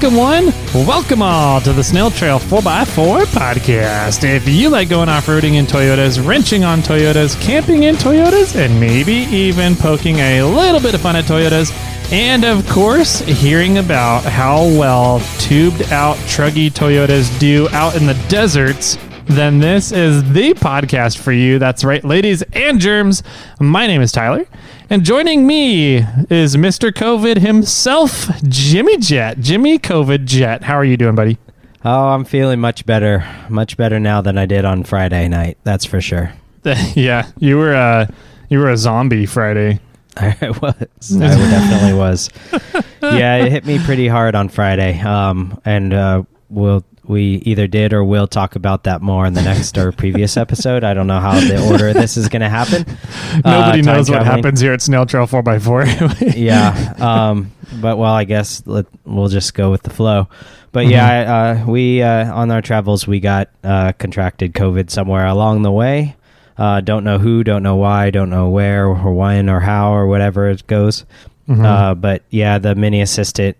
Welcome one, welcome all to the Snail Trail 4x4 podcast. If you like going off-roading in Toyotas, wrenching on Toyotas, camping in Toyotas, and maybe even poking a little bit of fun at Toyotas, and of course, hearing about how well tubed out truggy Toyotas do out in the deserts, then this is the podcast for you. That's right, ladies and germs. My name is Tyler, and joining me is Mr. COVID himself, Jimmy Jet. Jimmy COVID Jet. How are you doing, buddy? Oh, I'm feeling much better now than I did on Friday night. That's for sure. Yeah, you were a zombie Friday. I was. I definitely was. Yeah, it hit me pretty hard on Friday. We either did or will talk about that more in the next or previous episode. I don't know how the order of this is going to happen. Nobody knows what happens here at Snail Trail 4x4. Yeah. But, well, I guess we'll just go with the flow. But, yeah, we on our travels, we got contracted COVID somewhere along the way. Don't know who, don't know why, don't know where or when or how or whatever it goes. But, yeah, the mini assistant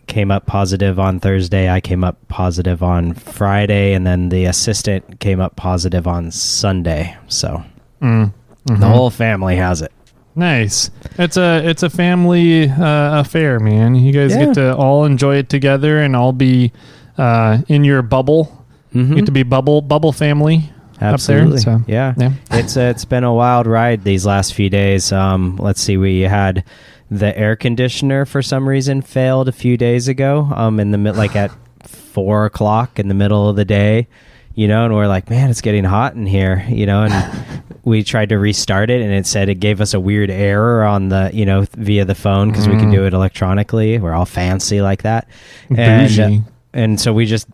came up positive on Thursday. I came up positive on Friday, and then the assistant came up positive on Sunday. So the whole family has it. Nice. It's a family affair, man. You guys get to all enjoy it together and all be in your bubble. You get to be bubble family. Absolutely. Up there, so, yeah. It's been a wild ride these last few days. Let's see, we had the air conditioner for some reason failed a few days ago. In the like at 4 o'clock in the middle of the day, and we're like, man, it's getting hot in here, and we tried to restart it, and it said it gave us a weird error on the, via the phone because we can do it electronically. We're all fancy like that, and so we just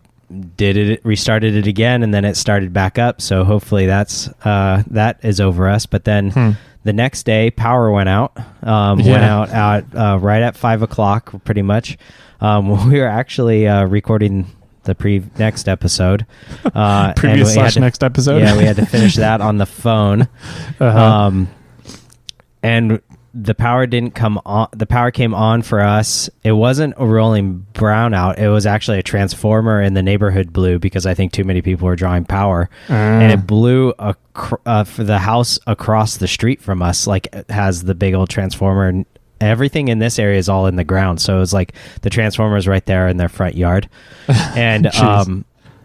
restarted it again, and then it started back up. So hopefully that is over us. But then the next day, power went out. Went out right at 5 o'clock, pretty much. We were actually recording the next episode. Next episode. Yeah, we had to finish that on the phone. And the power didn't come on. The power came on for us. It wasn't a rolling brownout. It was actually a transformer in the neighborhood blew because I think too many people were drawing power, and it blew for the house across the street from us. Like, it has the big old transformer, and everything in this area is all in the ground. So it was like the transformer is right there in their front yard, and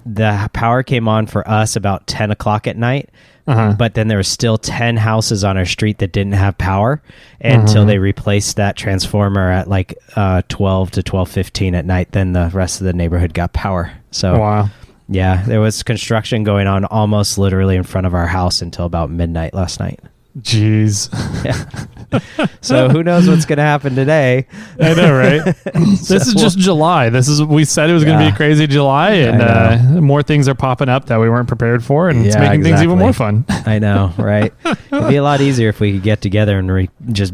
the power came on for us about 10 o'clock at night. But then there was still 10 houses on our street that didn't have power until they replaced that transformer at like 12 to 12:15 at night. Then the rest of the neighborhood got power. So, wow. Yeah, there was construction going on almost literally in front of our house until about midnight last night. Jeez. Yeah. So who knows what's going to happen today? I know, right? This is just July. We said it was going to be a crazy July, and more things are popping up that we weren't prepared for, and it's making things even more fun. I know, right? It'd be a lot easier if we could get together and just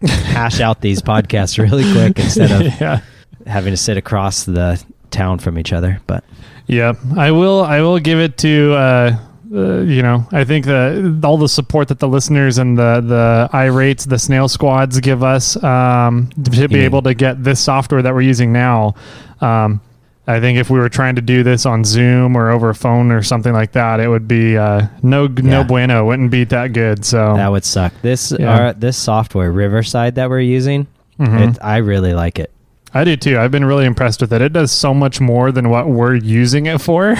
hash out these podcasts really quick instead of having to sit across the town from each other. But yeah, I will give it to I think all the support that the listeners and the iRates, the Snail Squads give us to be able to get this software that we're using now. I think if we were trying to do this on Zoom or over a phone or something like that, it would be no bueno. Wouldn't be that good. So that would suck. This software, Riverside, that we're using, I really like it. I do too. I've been really impressed with it. It does so much more than what we're using it for.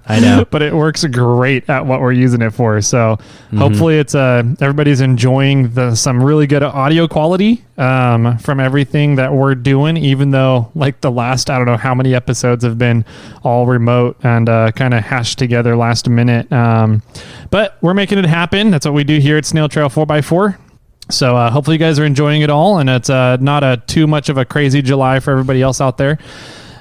I know. But it works great at what we're using it for. So hopefully it's everybody's enjoying some really good audio quality from everything that we're doing, even though like the last, I don't know how many episodes have been all remote and kind of hashed together last minute. But we're making it happen. That's what we do here at Snail Trail 4x4. So hopefully you guys are enjoying it all, and it's not too much of a crazy July for everybody else out there.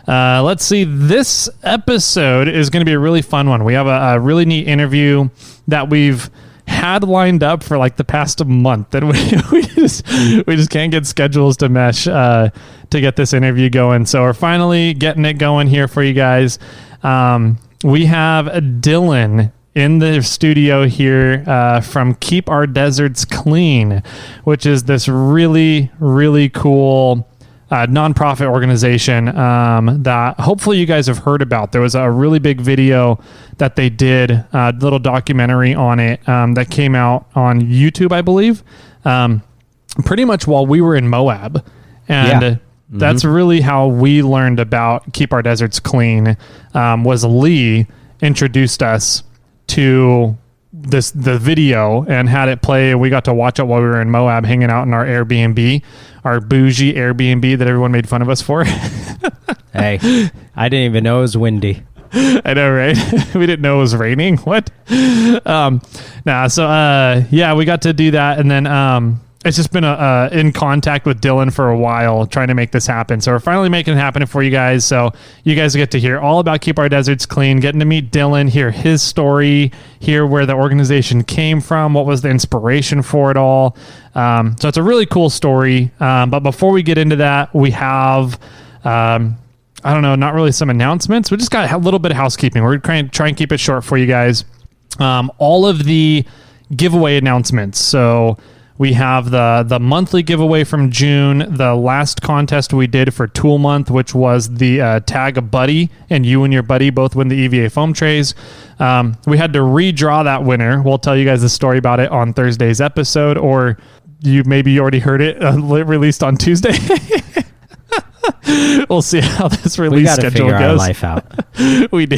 Let's see. This episode is going to be a really fun one. We have a really neat interview that we've had lined up for like the past month, and we just can't get schedules to mesh to get this interview going. So we're finally getting it going here for you guys. We have Dillion in the studio here from Keep Our Deserts Clean, which is this really, really cool nonprofit organization that hopefully you guys have heard about. There was a really big video that they did, a little documentary on it that came out on YouTube, I believe, pretty much while we were in Moab. And that's really how we learned about Keep Our Deserts Clean, was Lee introduced us to the video and had it play, and we got to watch it while we were in Moab hanging out in our Airbnb, our bougie Airbnb that everyone made fun of us for. Hey, I didn't even know it was windy. I know, right? We didn't know it was raining. What? We got to do that, and then it's just been in contact with Dillion for a while trying to make this happen. So we're finally making it happen for you guys. So you guys get to hear all about Keep Our Deserts Clean, getting to meet Dillion, hear his story, hear where the organization came from, what was the inspiration for it all. So it's a really cool story. But before we get into that, we have, I don't know, not really some announcements. We just got a little bit of housekeeping. We're going to try and keep it short for you guys. All of the giveaway announcements. So we have the monthly giveaway from June, the last contest we did for Tool Month, which was the tag a buddy, and you and your buddy both win the EVA foam trays. We had to redraw that winner. We'll tell you guys the story about it on Thursday's episode, or you maybe already heard it released on Tuesday. We'll see how this release schedule goes. We got to figure our life out. We do.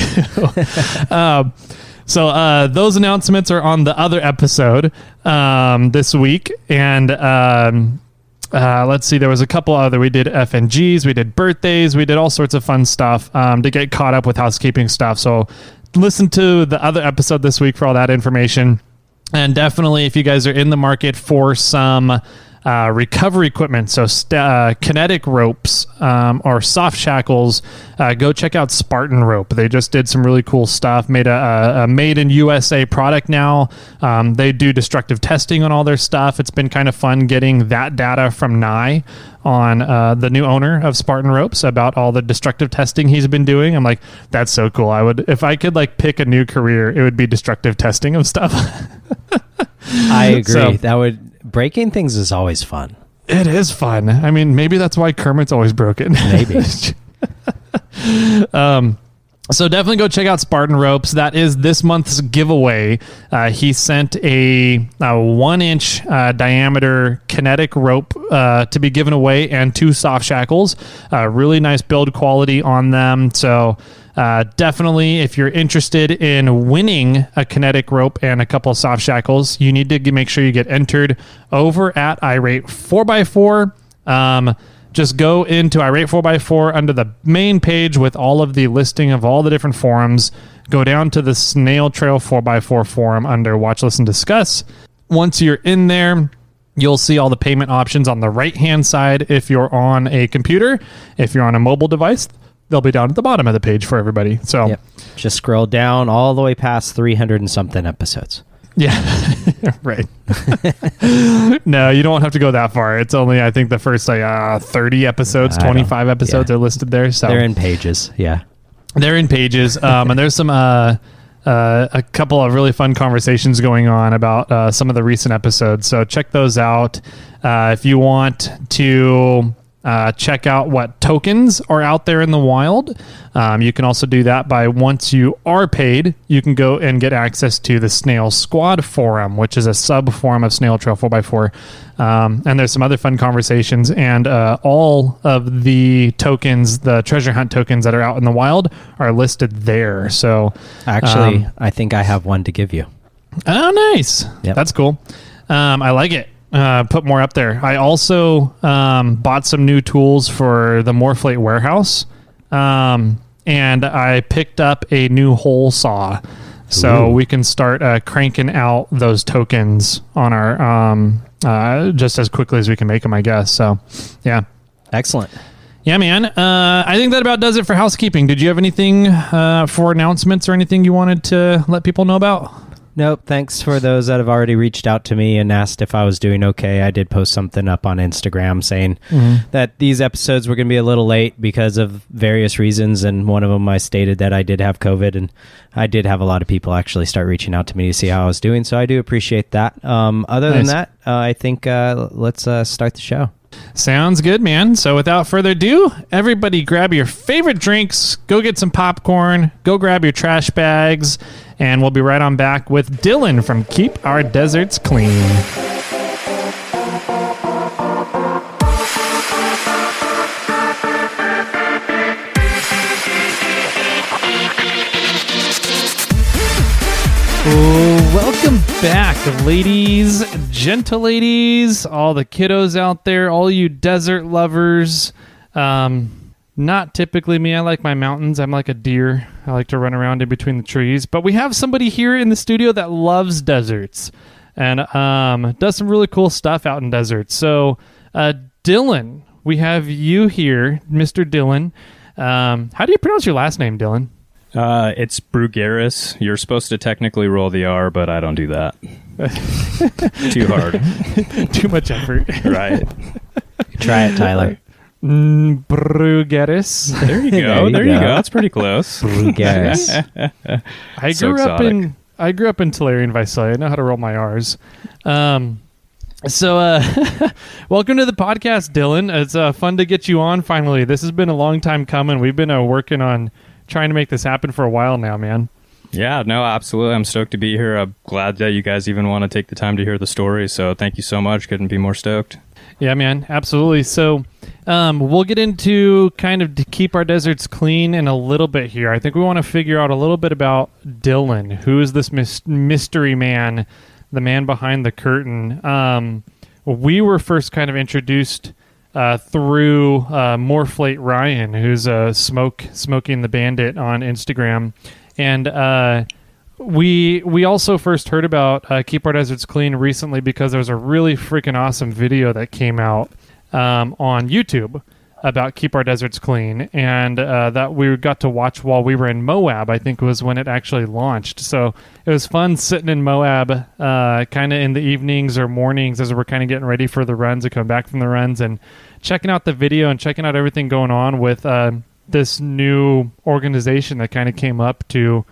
So those announcements are on the other episode this week. And let's see, there was a couple other. We did FNGs, we did birthdays, we did all sorts of fun stuff to get caught up with housekeeping stuff. So listen to the other episode this week for all that information. And definitely, if you guys are in the market for some recovery equipment, so kinetic ropes or soft shackles, go check out Spartan Rope. They just did some really cool stuff, made a made in USA product now. They do destructive testing on all their stuff. It's been kind of fun getting that data from Nye on the new owner of Spartan Ropes about all the destructive testing he's been doing. I'm like, that's so cool. If I could like pick a new career, it would be destructive testing of stuff. I agree. So, breaking things is always fun. It is fun. I mean, maybe that's why Kermit's always broken. Maybe. So definitely go check out Spartan Ropes. That is this month's giveaway. He sent a 1-inch diameter kinetic rope to be given away, and 2 soft shackles. Really nice build quality on them. So definitely, if you're interested in winning a kinetic rope and a couple of soft shackles, you need to make sure you get entered over at iRate 4x4. Just go into iRate 4x4 under the main page with all of the listing of all the different forums. Go down to the Snail Trail 4x4 forum under Watch, Listen, Discuss. Once you're in there, you'll see all the payment options on the right-hand side if you're on a computer. If you're on a mobile device, they'll be down at the bottom of the page for everybody. So just scroll down all the way past 300 and something episodes. Yeah, right. No, you don't have to go that far. It's only, I think, the first 30 episodes, 25 episodes are listed there. So they're in pages. Yeah, they're in pages. And there's some a couple of really fun conversations going on about some of the recent episodes. So check those out. If you want to check out what tokens are out there in the wild. You can also do that by, once you are paid, you can go and get access to the Snail Squad forum, which is a sub forum of Snail Trail 4x4. And there's some other fun conversations, and all of the tokens, the treasure hunt tokens that are out in the wild, are listed there. So actually, I think I have one to give you. Oh, nice. Yep. That's cool. I like it. Put more up there. I also bought some new tools for the Morphlate warehouse, and I picked up a new hole saw, so we can start cranking out those tokens on our just as quickly as we can make them, I guess. So, yeah, excellent. Yeah, man. I think that about does it for housekeeping. Did you have anything for announcements or anything you wanted to let people know about? Nope. Thanks for those that have already reached out to me and asked if I was doing okay. I did post something up on Instagram saying that these episodes were going to be a little late because of various reasons, and one of them I stated that I did have COVID, and I did have a lot of people actually start reaching out to me to see how I was doing, so I do appreciate that. Other than that, I think let's start the show. Sounds good, man. So without further ado, everybody grab your favorite drinks, go get some popcorn, go grab your trash bags, and we'll be right on back with Dylan from Keep Our Deserts Clean. Welcome back, ladies, gentle ladies, all the kiddos out there, all you desert lovers. Not typically me. I like my mountains. I'm like a deer. I like to run around in between the trees. But we have somebody here in the studio that loves deserts and does some really cool stuff out in deserts. So, Dylan, we have you here, Mr. Dylan. How do you pronounce your last name, Dylan? It's Brugueras. You're supposed to technically roll the R, but I don't do that. Too hard. Too much effort. Right. Try it, Tyler. Brugueras. There you go. There you go. That's pretty close. Brugueras. I grew up in Tulare and Visalia. I know how to roll my R's. Welcome to the podcast, Dylan. It's fun to get you on finally. This has been a long time coming. We've been working on trying to make this happen for a while now, man. Yeah, no, absolutely. I'm stoked to be here. I'm glad that you guys even want to take the time to hear the story. So thank you so much. Couldn't be more stoked. Yeah, man, absolutely. So we'll get into kind of to keep our deserts clean in a little bit here. I think we want to figure out a little bit about Dylan. Who is this mystery man, the man behind the curtain? We were first kind of introduced through Morphlate Ryan, who's Smoking the Bandit on Instagram. And we also first heard about Keep Our Deserts Clean recently because there was a really freaking awesome video that came out on YouTube about Keep Our Deserts Clean, and that we got to watch while we were in Moab, I think was when it actually launched. So it was fun sitting in Moab kind of in the evenings or mornings as we're kind of getting ready for the runs and come back from the runs and checking out the video and checking out everything going on with this new organization that kind of came up to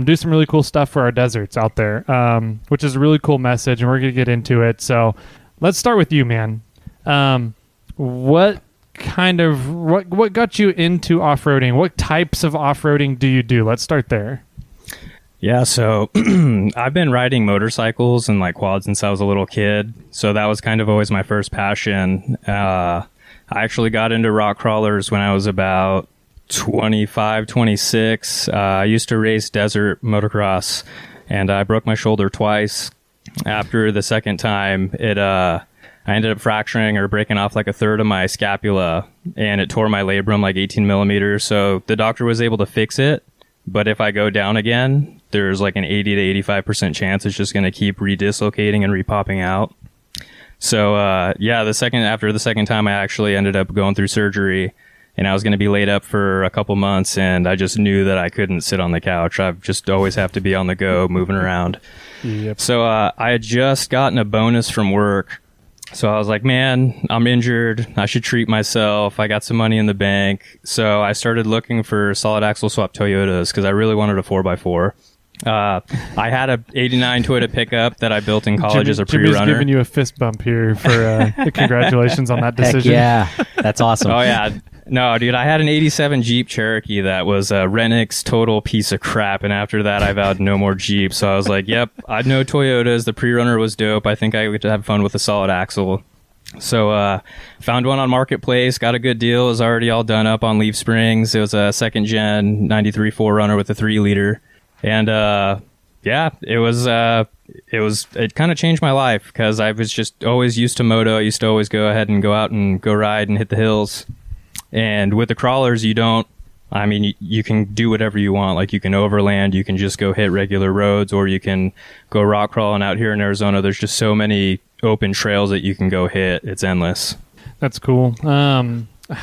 do some really cool stuff for our deserts out there, which is a really cool message, and we're going to get into it. So let's start with you, man. What got you into off-roading? What types of off-roading do you do? Let's start there. Yeah, so I've been riding motorcycles and like quads since I was a little kid. So that was kind of always my first passion. I actually got into rock crawlers when I was about 25, 26. I used to race desert motocross, and I broke my shoulder twice. After the second time, I ended up fracturing or breaking off like a third of my scapula, and it tore my labrum like 18 millimeters. So the doctor was able to fix it. But if I go down again, there's like an 80 to 85% chance it's just going to keep redislocating and repopping out. So, after the second time, I actually ended up going through surgery, and I was going to be laid up for a couple months, and I just knew that I couldn't sit on the couch. I just always have to be on the go, moving around. Yep. So I had just gotten a bonus from work. So I was like, man, I'm injured. I should treat myself. I got some money in the bank. So I started looking for solid axle swap Toyotas because I really wanted a 4x4. I had a 89 Toyota pickup that I built in college as a pre-runner. Jimmy's giving you a fist bump here for congratulations on that decision. Heck yeah, that's awesome. Oh, yeah. No, dude, I had an 87 Jeep Cherokee that was a Renix total piece of crap, and after that, I vowed no more Jeep. So I was like, yep, I know Toyotas. The pre-runner was dope. I think I would have fun with a solid axle. So found one on Marketplace, got a good deal. It was already all done up on leaf springs. It was a second-gen 93 4Runner with a 3-liter. And it kind of changed my life because I was just always used to moto. I used to always go ahead and go out and go ride and hit the hills. And with the crawlers, you can do whatever you want. Like you can overland, you can just go hit regular roads, or you can go rock crawling out here in Arizona. There's just so many open trails that you can go hit. It's endless. That's cool.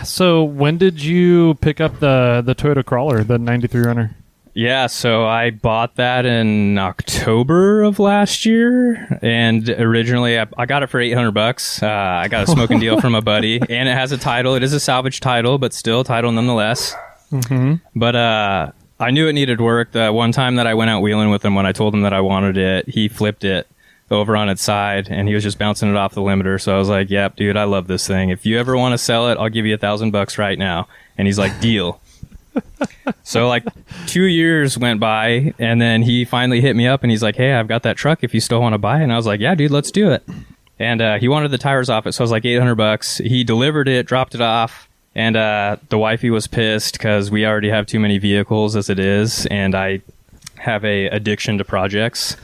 So when did you pick up the Toyota crawler, the 93 Runner? Yeah, so I bought that in October of last year, and originally I got it for $800. I got a smoking deal from a buddy, and it has a title. It is a salvage title, but still a title nonetheless. Mm-hmm. But I knew it needed work. The one time that I went out wheeling with him, when I told him that I wanted it, he flipped it. over on its side, and he was just bouncing it off the limiter. So I was like, yep, dude, I love this thing. If you ever want to sell it, I'll give you $1,000 right now. And he's like, deal. So like 2 years went by, and then he finally hit me up and he's like, hey, I've got that truck if you still want to buy it. And I was like, yeah, dude, let's do it. And he wanted the tires off it, so I was like $800. He delivered it, dropped it off, and the wifey was pissed because we already have too many vehicles as it is, and I have a addiction to projects.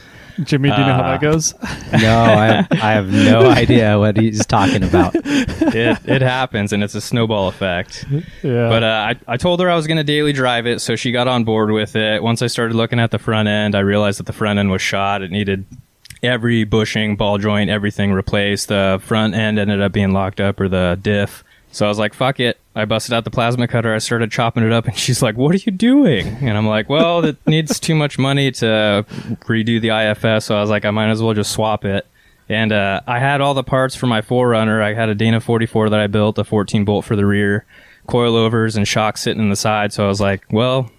Jimmy, do you know how that goes? No, I have no idea what he's talking about. It happens, and it's a snowball effect. Yeah. But I told her I was going to daily drive it, so she got on board with it. Once I started looking at the front end, I realized that the front end was shot. It needed every bushing, ball joint, everything replaced. The front end ended up being locked up, or the diff. So I was like, fuck it. I busted out the plasma cutter. I started chopping it up, and she's like, what are you doing? And I'm like, well, it needs too much money to redo the IFS. So I was like, I might as well just swap it. And I had all the parts for my 4Runner. I had a Dana 44 that I built, a 14 bolt for the rear, coilovers and shocks sitting in the side. So I was like, well,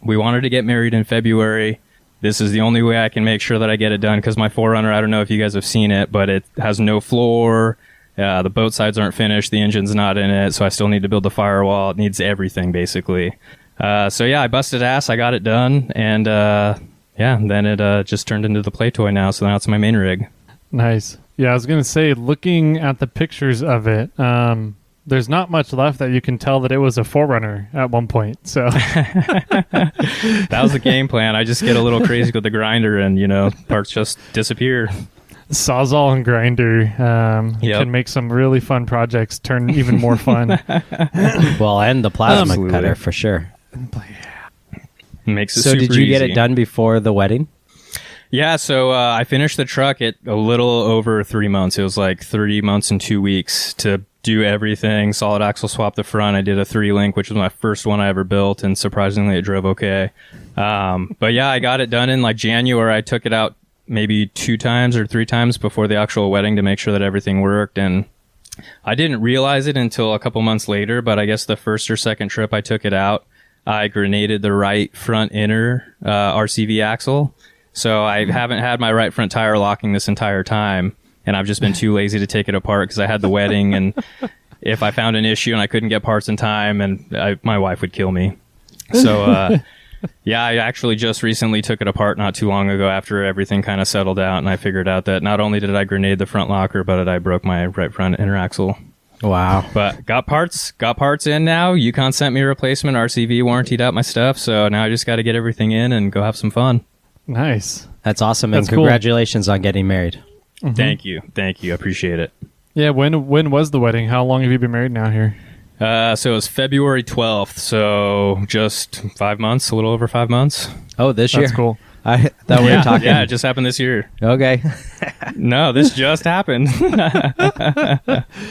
we wanted to get married in February. This is the only way I can make sure that I get it done, because my 4Runner, I don't know if you guys have seen it, but it has no floor. The boat sides aren't finished. The engine's not in it, so I still need to build the firewall. It needs everything, basically. So yeah, I busted ass. I got it done, and then it just turned into the play toy now, so now it's my main rig. Nice. Yeah, I was going to say, looking at the pictures of it, there's not much left that you can tell that it was a 4Runner at one point. So that was the game plan. I just get a little crazy with the grinder, and parts just disappear. Sawzall and grinder can make some really fun projects turn even more fun. Well, and the plasma cutter for sure. Makes it so super did you get easy. it done before the wedding? Yeah, so I finished the truck at a little over 3 months. It was like 3 months and 2 weeks to do everything. Solid axle swap the front. I did a 3-link, which was my first one I ever built, and surprisingly it drove okay. But yeah, I got it done in like January. I took it out maybe 2 times or 3 times before the actual wedding to make sure that everything worked. And I didn't realize it until a couple months later, but I guess the first or second trip I took it out, I grenaded the right front inner RCV axle. So I haven't had my right front tire locking this entire time, and I've just been too lazy to take it apart because I had the wedding, and if I found an issue and I couldn't get parts in time, and my wife would kill me. So yeah, I actually just recently took it apart not too long ago after everything kind of settled out, and I figured out that not only did I grenade the front locker, but I broke my right front inner axle. Wow. But got parts in now. Yukon sent me a replacement. RCV warrantied out my stuff, so now I just got to get everything in and go have some fun. Nice. That's awesome, That's and congratulations on getting married. Mm-hmm. Thank you. I appreciate it. Yeah, when was the wedding? How long have you been married now here? So it was February 12th, so just 5 months, a little over 5 months. Oh, this year? That's cool. I thought we were talking. Yeah, it just happened this year. Okay. No, this just happened.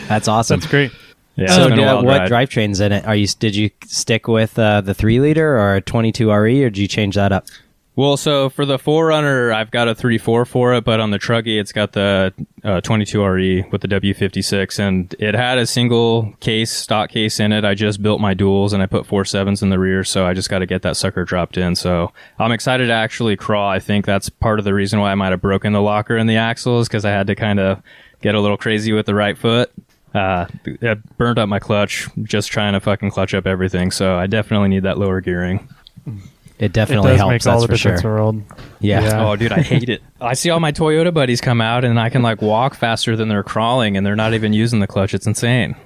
That's awesome. That's great. Yeah, So it's been a wild what ride. drivetrain's in it? Did you stick with the 3-liter or a 22RE, or did you change that up? Well, so for the 4Runner, I've got a 3.4 for it, but on the Truggy, it's got the 22RE with the W56, and it had a single stock case in it. I just built my duals, and I put 4.7s in the rear, so I just got to get that sucker dropped in. So I'm excited to actually crawl. I think that's part of the reason why I might have broken the locker in the axles, because I had to kind of get a little crazy with the right foot. It burned up my clutch just trying to fucking clutch up everything, so I definitely need that lower gearing. It definitely does helps, make all that's the for sure. difference in the world. Yeah. Oh, dude, I hate it. I see all my Toyota buddies come out, and I can like walk faster than they're crawling, and they're not even using the clutch. It's insane.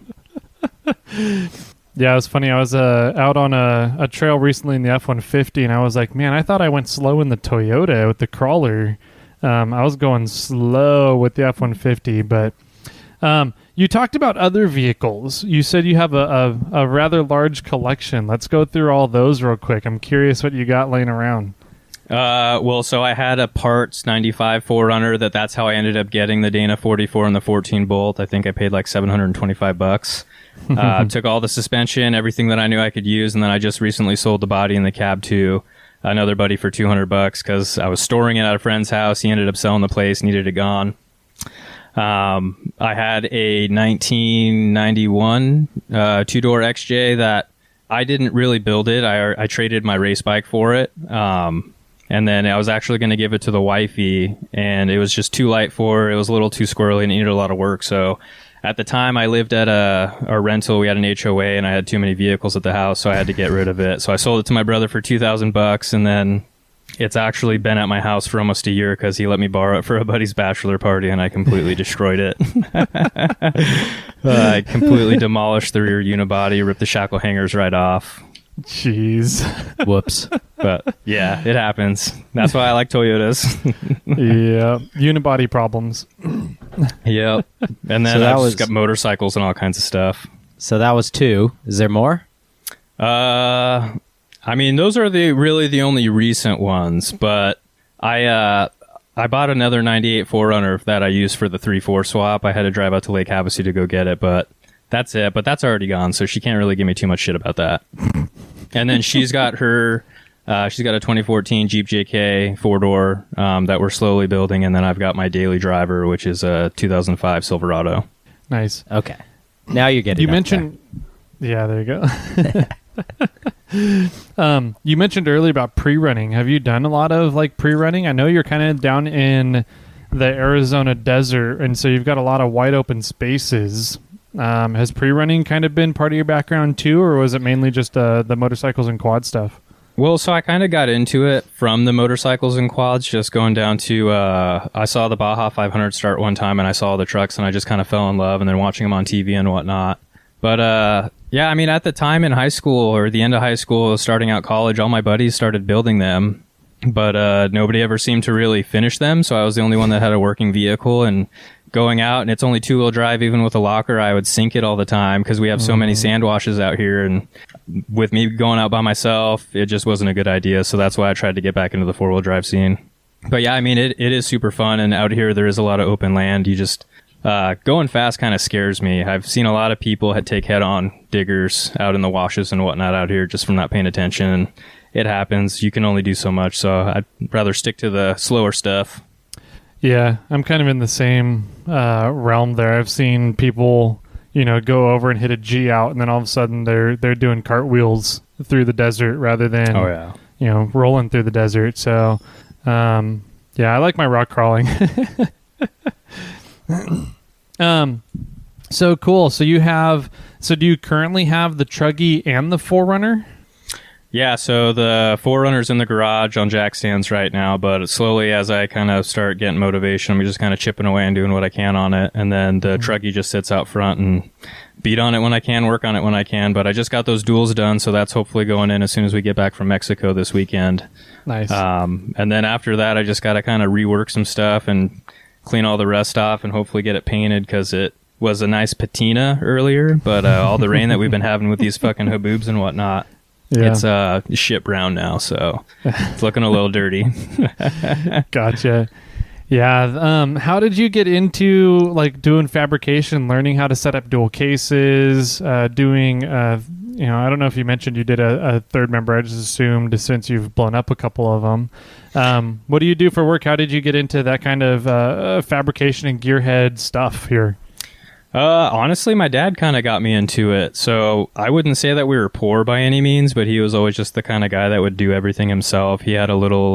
Yeah, it was funny. I was out on a trail recently in the F-150, and I was like, man, I thought I went slow in the Toyota with the crawler. I was going slow with the F-150, but you talked about other vehicles. You said you have a rather large collection. Let's go through all those real quick. I'm curious what you got laying around. Well, so I had a parts 95 4Runner that's how I ended up getting the Dana 44 and the 14 bolt. I think I paid like $725. Took all the suspension, everything that I knew I could use, and then I just recently sold the body and the cab to another buddy for $200 because I was storing it at a friend's house. He ended up selling the place, needed it gone. I had a 1991 two-door XJ that I didn't really build it. I traded my race bike for it. And And then I was actually going to give it to the wifey, and it was just too light for her. It was a little too squirrely and it needed a lot of work. So at the time, I lived at a rental. We had an HOA, and I had too many vehicles at the house, so I had to get rid of it. So I sold it to my brother for $2,000, and then it's actually been at my house for almost a year because he let me borrow it for a buddy's bachelor party, and I completely destroyed it. I completely demolished the rear unibody, ripped the shackle hangers right off. Jeez. Whoops. But yeah, it happens. That's why I like Toyotas. Yeah, unibody problems. Yep. And then I've just got motorcycles and all kinds of stuff. So that was 2. Is there more? I mean, those are really the only recent ones, but I bought another 98 4Runner that I used for the 3-4 swap. I had to drive out to Lake Havasu to go get it, but that's it. But that's already gone, so she can't really give me too much shit about that. And then she's got a 2014 Jeep JK 4-door that we're slowly building, and then I've got my daily driver, which is a 2005 Silverado. Nice. Okay. Now you're getting. You mentioned. There. Yeah, there you go. You mentioned earlier about pre-running. Have you done a lot of like pre-running? I know you're kind of down in the Arizona desert, and so you've got a lot of wide open spaces. Has pre-running kind of been part of your background too, or was it mainly just the motorcycles and quad stuff? Well, so I kind of got into it from the motorcycles and quads, just going down to, I saw the Baja 500 start one time, and I saw the trucks, and I just kind of fell in love, and then watching them on TV and whatnot. But yeah, I mean, at the time in high school, or the end of high school, starting out college, all my buddies started building them, but nobody ever seemed to really finish them, so I was the only one that had a working vehicle, and going out, and it's only 2-wheel drive, even with a locker, I would sink it all the time because we have so many sand washes out here, and with me going out by myself, it just wasn't a good idea, so that's why I tried to get back into the 4-wheel drive scene. But yeah, I mean, it is super fun, and out here there is a lot of open land. You just going fast kind of scares me. I've seen a lot of people take head-on diggers out in the washes and whatnot out here just from not paying attention, and it happens. You can only do so much, so I'd rather stick to the slower stuff. Yeah, I'm kind of in the same realm there. I've seen people, go over and hit a G out, and then all of a sudden they're doing cartwheels through the desert rather than rolling through the desert. So, yeah, I like my rock crawling. So cool. So do you currently have the Truggy and the 4Runner? Yeah, so the 4Runner's in the garage on jack stands right now, but slowly as I kind of start getting motivation, I'm just kind of chipping away and doing what I can on it. And then the Truggy just sits out front and beat on it when I can, work on it when I can. But I just got those duals done, so that's hopefully going in as soon as we get back from Mexico this weekend. Nice. And then after that, I just got to kind of rework some stuff and clean all the rust off and hopefully get it painted because it was a nice patina earlier, but all the rain that we've been having with these fucking haboobs and whatnot, it's shit brown now, so it's looking a little dirty. Gotcha. Yeah. How did you get into like doing fabrication, learning how to set up dual cases, doing, I don't know if you mentioned you did a third member. I just assumed since you've blown up a couple of them. What do you do for work? How did you get into that kind of fabrication and gearhead stuff here? Honestly, my dad kind of got me into it. So I wouldn't say that we were poor by any means, but he was always just the kind of guy that would do everything himself. He had a little,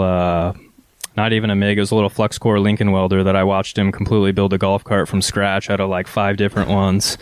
not even a MIG, it was a little flux core Lincoln welder that I watched him completely build a golf cart from scratch out of like 5 different ones.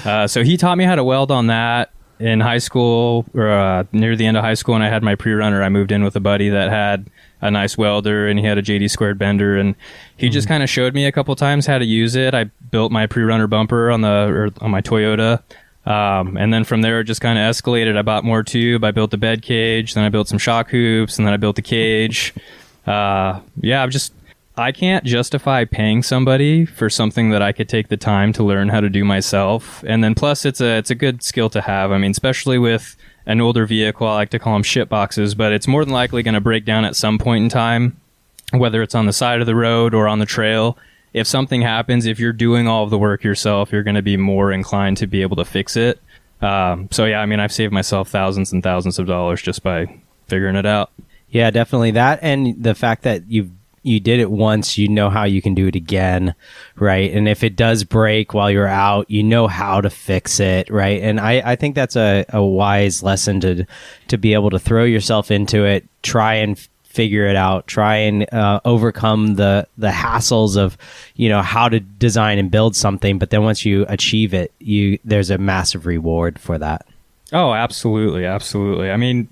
So he taught me how to weld on that in high school, or near the end of high school, when I had my pre-runner. I moved in with a buddy that had a nice welder, and he had a JD squared bender, and he just kind of showed me a couple times how to use it. I built my pre-runner bumper on my Toyota, and then from there it just kind of escalated. I bought more tube, I built the bed cage, then I built some shock hoops, and then I built the cage. I can't justify paying somebody for something that I could take the time to learn how to do myself. And then plus it's a good skill to have. I mean, especially with an older vehicle, I like to call them shit boxes, but it's more than likely going to break down at some point in time, whether it's on the side of the road or on the trail. If something happens, if you're doing all of the work yourself, you're going to be more inclined to be able to fix it. So yeah, I mean, I've saved myself thousands and thousands of dollars just by figuring it out. Yeah, definitely that. And the fact that you did it once, you know how you can do it again, right? And if it does break while you're out, you know how to fix it, right? And I think that's a wise lesson to be able to throw yourself into it, try and figure it out, try and overcome the hassles of, how to design and build something. But then once you achieve it, there's a massive reward for that. Oh, absolutely. Absolutely. I mean,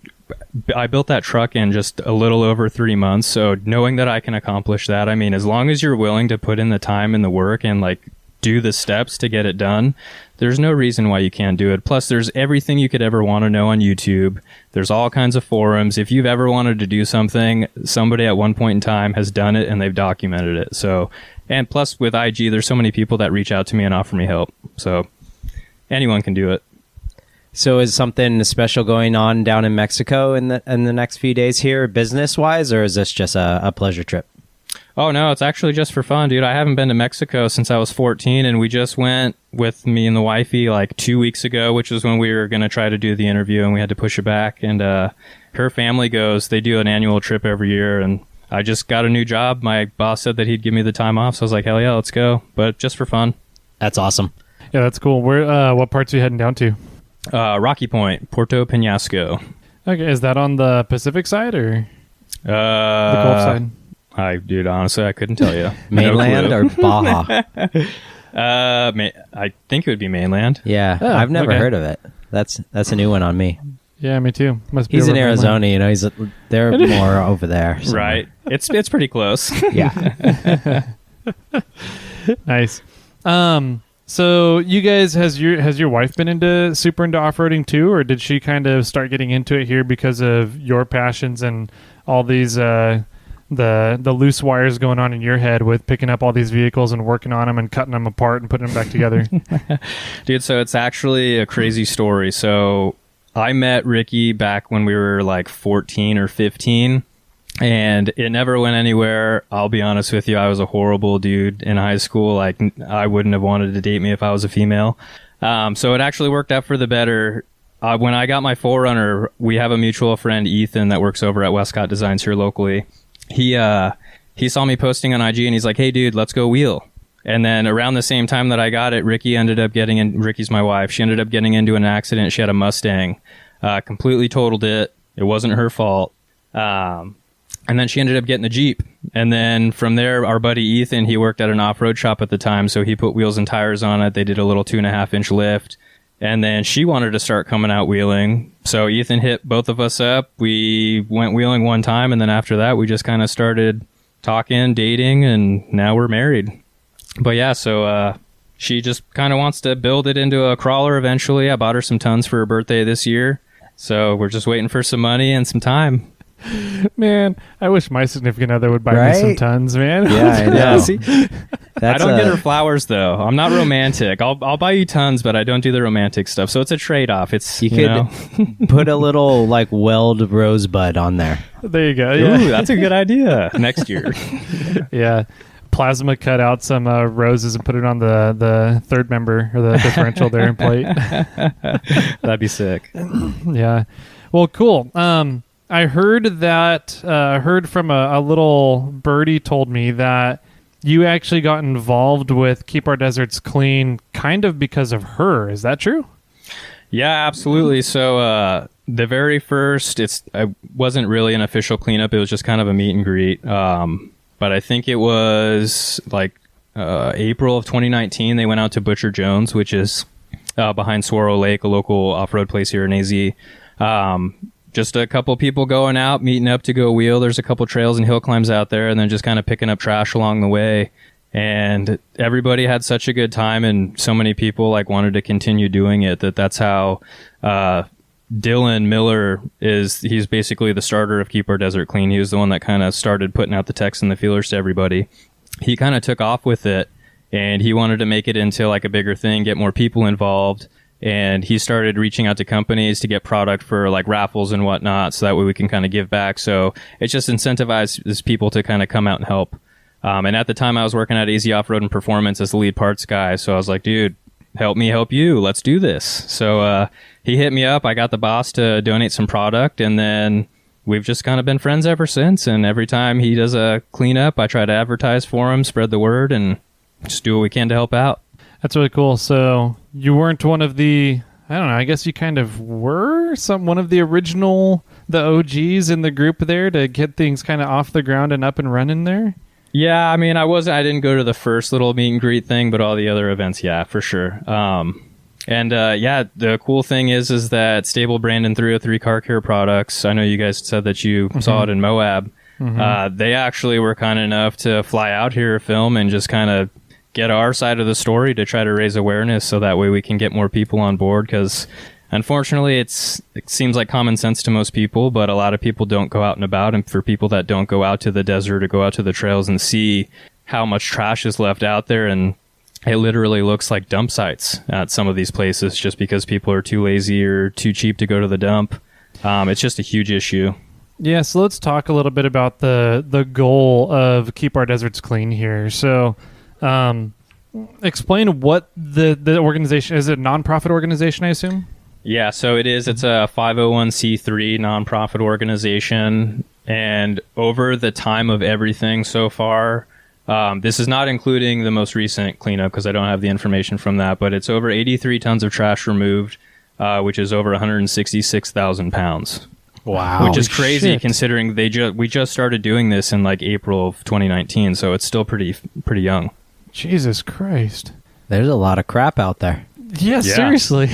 I built that truck in just a little over 3 months. So knowing that I can accomplish that, I mean, as long as you're willing to put in the time and the work and like do the steps to get it done, there's no reason why you can't do it. Plus, there's everything you could ever want to know on YouTube. There's all kinds of forums. If you've ever wanted to do something, somebody at one point in time has done it and they've documented it. So, and plus with IG, there's so many people that reach out to me and offer me help. So anyone can do it. So is something special going on down in Mexico in the next few days here, business wise, or is this just a pleasure trip? Oh no, it's actually just for fun, dude. I haven't been to Mexico since I was 14, and we just went with me and the wifey like 2 weeks ago, which was when we were going to try to do the interview, and we had to push it back. And her family goes, they do an annual trip every year, and I just got a new job. My boss said that he'd give me the time off, so I was like, hell yeah, let's go. But just for fun. That's awesome. Yeah, that's cool. Where? What parts are you heading down to? Rocky Point, Puerto Penasco. Okay, is that on the Pacific side or the Gulf side? Dude, honestly, I couldn't tell you. Mainland or Baja? I think it would be mainland. Yeah, Oh, I've never okay. heard of it. That's a new one on me. Yeah, me too. Must be He's in over Arizona, they're more over there. somewhere. Right. It's pretty close. Yeah. Nice. So you guys, has your wife been super into off-roading too, or did she kind of start getting into it here because of your passions and all these the loose wires going on in your head with picking up all these vehicles and working on them and cutting them apart and putting them back together? Dude, so it's actually a crazy story. So I met Ricky back when we were like 14 or 15. And it never went anywhere. I'll be honest with you. I was a horrible dude in high school. Like, I wouldn't have wanted to date me if I was a female. So it actually worked out for the better. When I got my 4Runner, we have a mutual friend, Ethan, that works over at Westcott Designs here locally. He saw me posting on IG and he's like, hey, dude, let's go wheel. And then around the same time that I got it, Ricky's my wife. She ended up getting into an accident. She had a Mustang, completely totaled it. It wasn't her fault. And then she ended up getting the Jeep. And then from there, our buddy Ethan, he worked at an off-road shop at the time. So he put wheels and tires on it. They did a little 2.5-inch lift. And then she wanted to start coming out wheeling. So Ethan hit both of us up. We went wheeling one time. And then after that, we just kind of started talking, dating, and now we're married. But yeah, so she just kind of wants to build it into a crawler eventually. I bought her some tons for her birthday this year. So we're just waiting for some money and some time. Man, I wish my significant other would buy me some tons, man. Yeah, I know. Yeah, see, I don't get her flowers though. I'm not romantic. I'll buy you tons, but I don't do the romantic stuff. So it's a trade-off. It's you could put a little like weld rosebud on there. There you go. Yeah. Ooh, that's a good idea. Next year. Yeah. Plasma cut out some roses and put it on the third member or the differential there in plate. That'd be sick. Yeah. Well, cool. I heard from a little birdie told me that you actually got involved with Keep Our Deserts Clean kind of because of her. Is that true? Yeah, absolutely. So the very first, it wasn't really an official cleanup. It was just kind of a meet and greet. But I think it was like April of 2019. They went out to Butcher Jones, which is behind Swirl Lake, a local off-road place here in AZ. Just a couple people going out, meeting up to go wheel. There's a couple trails and hill climbs out there, and then just kind of picking up trash along the way. And everybody had such a good time, and so many people like wanted to continue doing it. That's how Dylan Miller he's basically the starter of Keep Our Desert Clean. He was the one that kind of started putting out the texts and the feelers to everybody. He kind of took off with it, and he wanted to make it into like a bigger thing, get more people involved. And he started reaching out to companies to get product for like raffles and whatnot, so that way we can kind of give back. So it just incentivizes people to kind of come out and help. And at the time I was working at AZ Off-Road and Performance as the lead parts guy. So I was like, dude, help me help you. Let's do this. So he hit me up. I got the boss to donate some product, and then we've just kind of been friends ever since. And every time he does a cleanup, I try to advertise for him, spread the word, and just do what we can to help out. That's really cool. So you weren't one of the, I don't know, I guess you kind of were one of the original the OGs in the group there to get things kind of off the ground and up and running there? Yeah, I mean, I didn't go to the first little meet and greet thing, but all the other events, yeah, for sure. Yeah, the cool thing is that Stable Brandon 303 Car Care Products, I know you guys said that you saw it in Moab. They actually were kind enough to fly out here, film, and just kind of get our side of the story to try to raise awareness so that way we can get more people on board, because unfortunately it seems like common sense to most people, but a lot of people don't go out and about, and for people that don't go out to the desert or go out to the trails and see how much trash is left out there, and it literally looks like dump sites at some of these places just because people are too lazy or too cheap to go to the dump. It's just a huge issue. Yeah, so let's talk a little bit about the goal of Keep Our Deserts Clean here. So explain what the organization is. It a nonprofit organization, I assume? Yeah, so it is. It's a 501c3 nonprofit organization. And over the time of everything so far, this is not including the most recent cleanup because I don't have the information from that, but it's over 83 tons of trash removed, which is over 166,000 pounds. Wow. Which is crazy considering we just started doing this in like April of 2019, so it's still pretty young. Jesus Christ. There's a lot of crap out there. Yeah, seriously.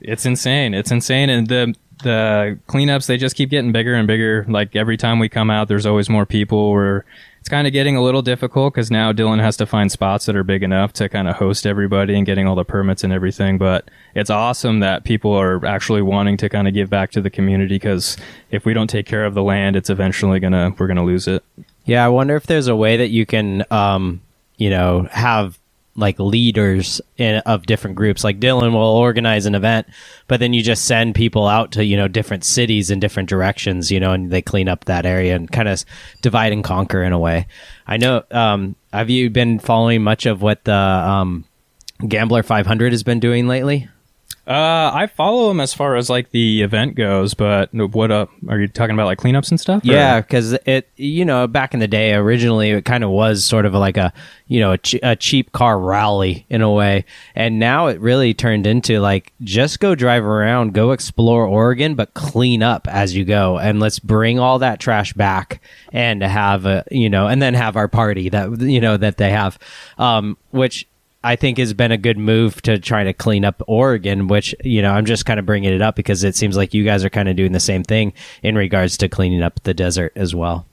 It's insane. It's insane. And the cleanups, they just keep getting bigger and bigger. Like every time we come out, there's always more people. It's kind of getting a little difficult because now Dylan has to find spots that are big enough to kind of host everybody and getting all the permits and everything. But it's awesome that people are actually wanting to kind of give back to the community, because if we don't take care of the land, it's eventually we're gonna lose it. Yeah, I wonder if there's a way that you can, have like leaders of different groups. Like Dylan will organize an event, but then you just send people out to, different cities in different directions, and they clean up that area and kind of divide and conquer in a way. I know, have you been following much of what the Gambler 500 has been doing lately? I follow them as far as like the event goes, but what are you talking about, like cleanups and stuff? Yeah, because it, back in the day, originally it kind of was sort of like a cheap car rally in a way, and now it really turned into like, just go drive around, go explore Oregon, but clean up as you go, and let's bring all that trash back and have and then have our party that that they have, which I think has been a good move to try to clean up Oregon, which, I'm just kind of bringing it up because it seems like you guys are kind of doing the same thing in regards to cleaning up the desert as well.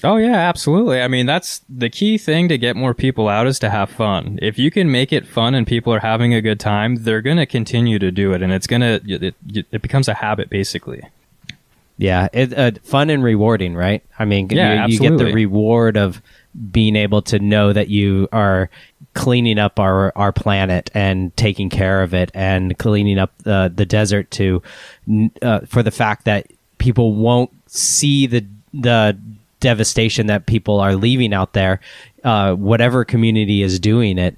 Oh, yeah, absolutely. I mean, that's the key thing to get more people out, is to have fun. If you can make it fun and people are having a good time, they're going to continue to do it. And it becomes a habit, basically. Yeah, fun and rewarding, right? I mean, yeah, you get the reward of being able to know that you are cleaning up our planet and taking care of it, and cleaning up the desert for the fact that people won't see the devastation that people are leaving out there, whatever community is doing it,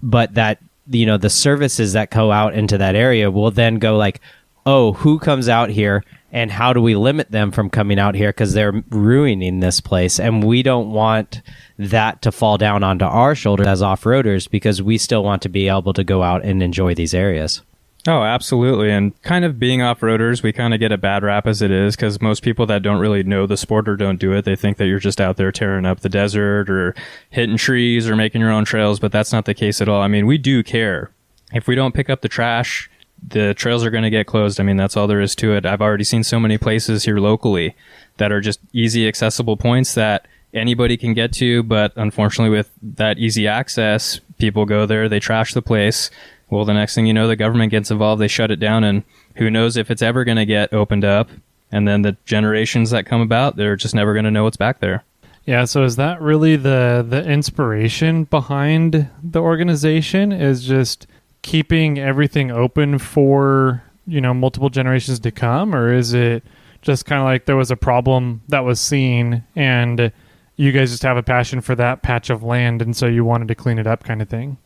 but that the services that go out into that area will then go like, oh, who comes out here and how do we limit them from coming out here because they're ruining this place? And we don't want that to fall down onto our shoulders as off-roaders, because we still want to be able to go out and enjoy these areas. Oh, absolutely. And kind of being off-roaders, we kind of get a bad rap as it is, because most people that don't really know the sport or don't do it, they think that you're just out there tearing up the desert or hitting trees or making your own trails, but that's not the case at all. I mean, we do care. If we don't pick up the trash, the trails are going to get closed. I mean, that's all there is to it. I've already seen so many places here locally that are just easy accessible points that anybody can get to, but unfortunately with that easy access, people go there, they trash the place. Well, the next thing you know, the government gets involved, they shut it down, and who knows if it's ever going to get opened up. And then the generations that come about, they're just never going to know what's back there. Yeah, so is that really the inspiration behind the organization, is just keeping everything open for, multiple generations to come? Or is it just kind of like there was a problem that was seen and you guys just have a passion for that patch of land and so you wanted to clean it up kind of thing?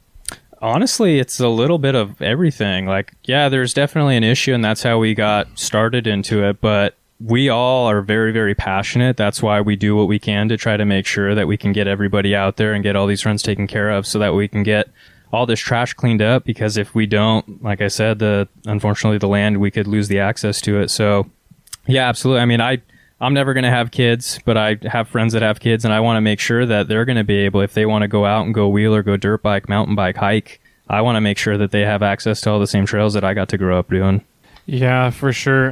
Honestly, it's a little bit of everything. Like, yeah, there's definitely an issue, and that's how we got started into it, but we all are very, very passionate. That's why we do what we can to try to make sure that we can get everybody out there and get all these runs taken care of so that we can get all this trash cleaned up, because if we don't, like I said, unfortunately the land, we could lose the access to it. So Yeah, absolutely. I mean, I'm never going to have kids, but I have friends that have kids, and I want to make sure that they're going to be able, if they want to go out and go wheel or go dirt bike, mountain bike, hike, I want to make sure that they have access to all the same trails that I got to grow up doing. Yeah, for sure.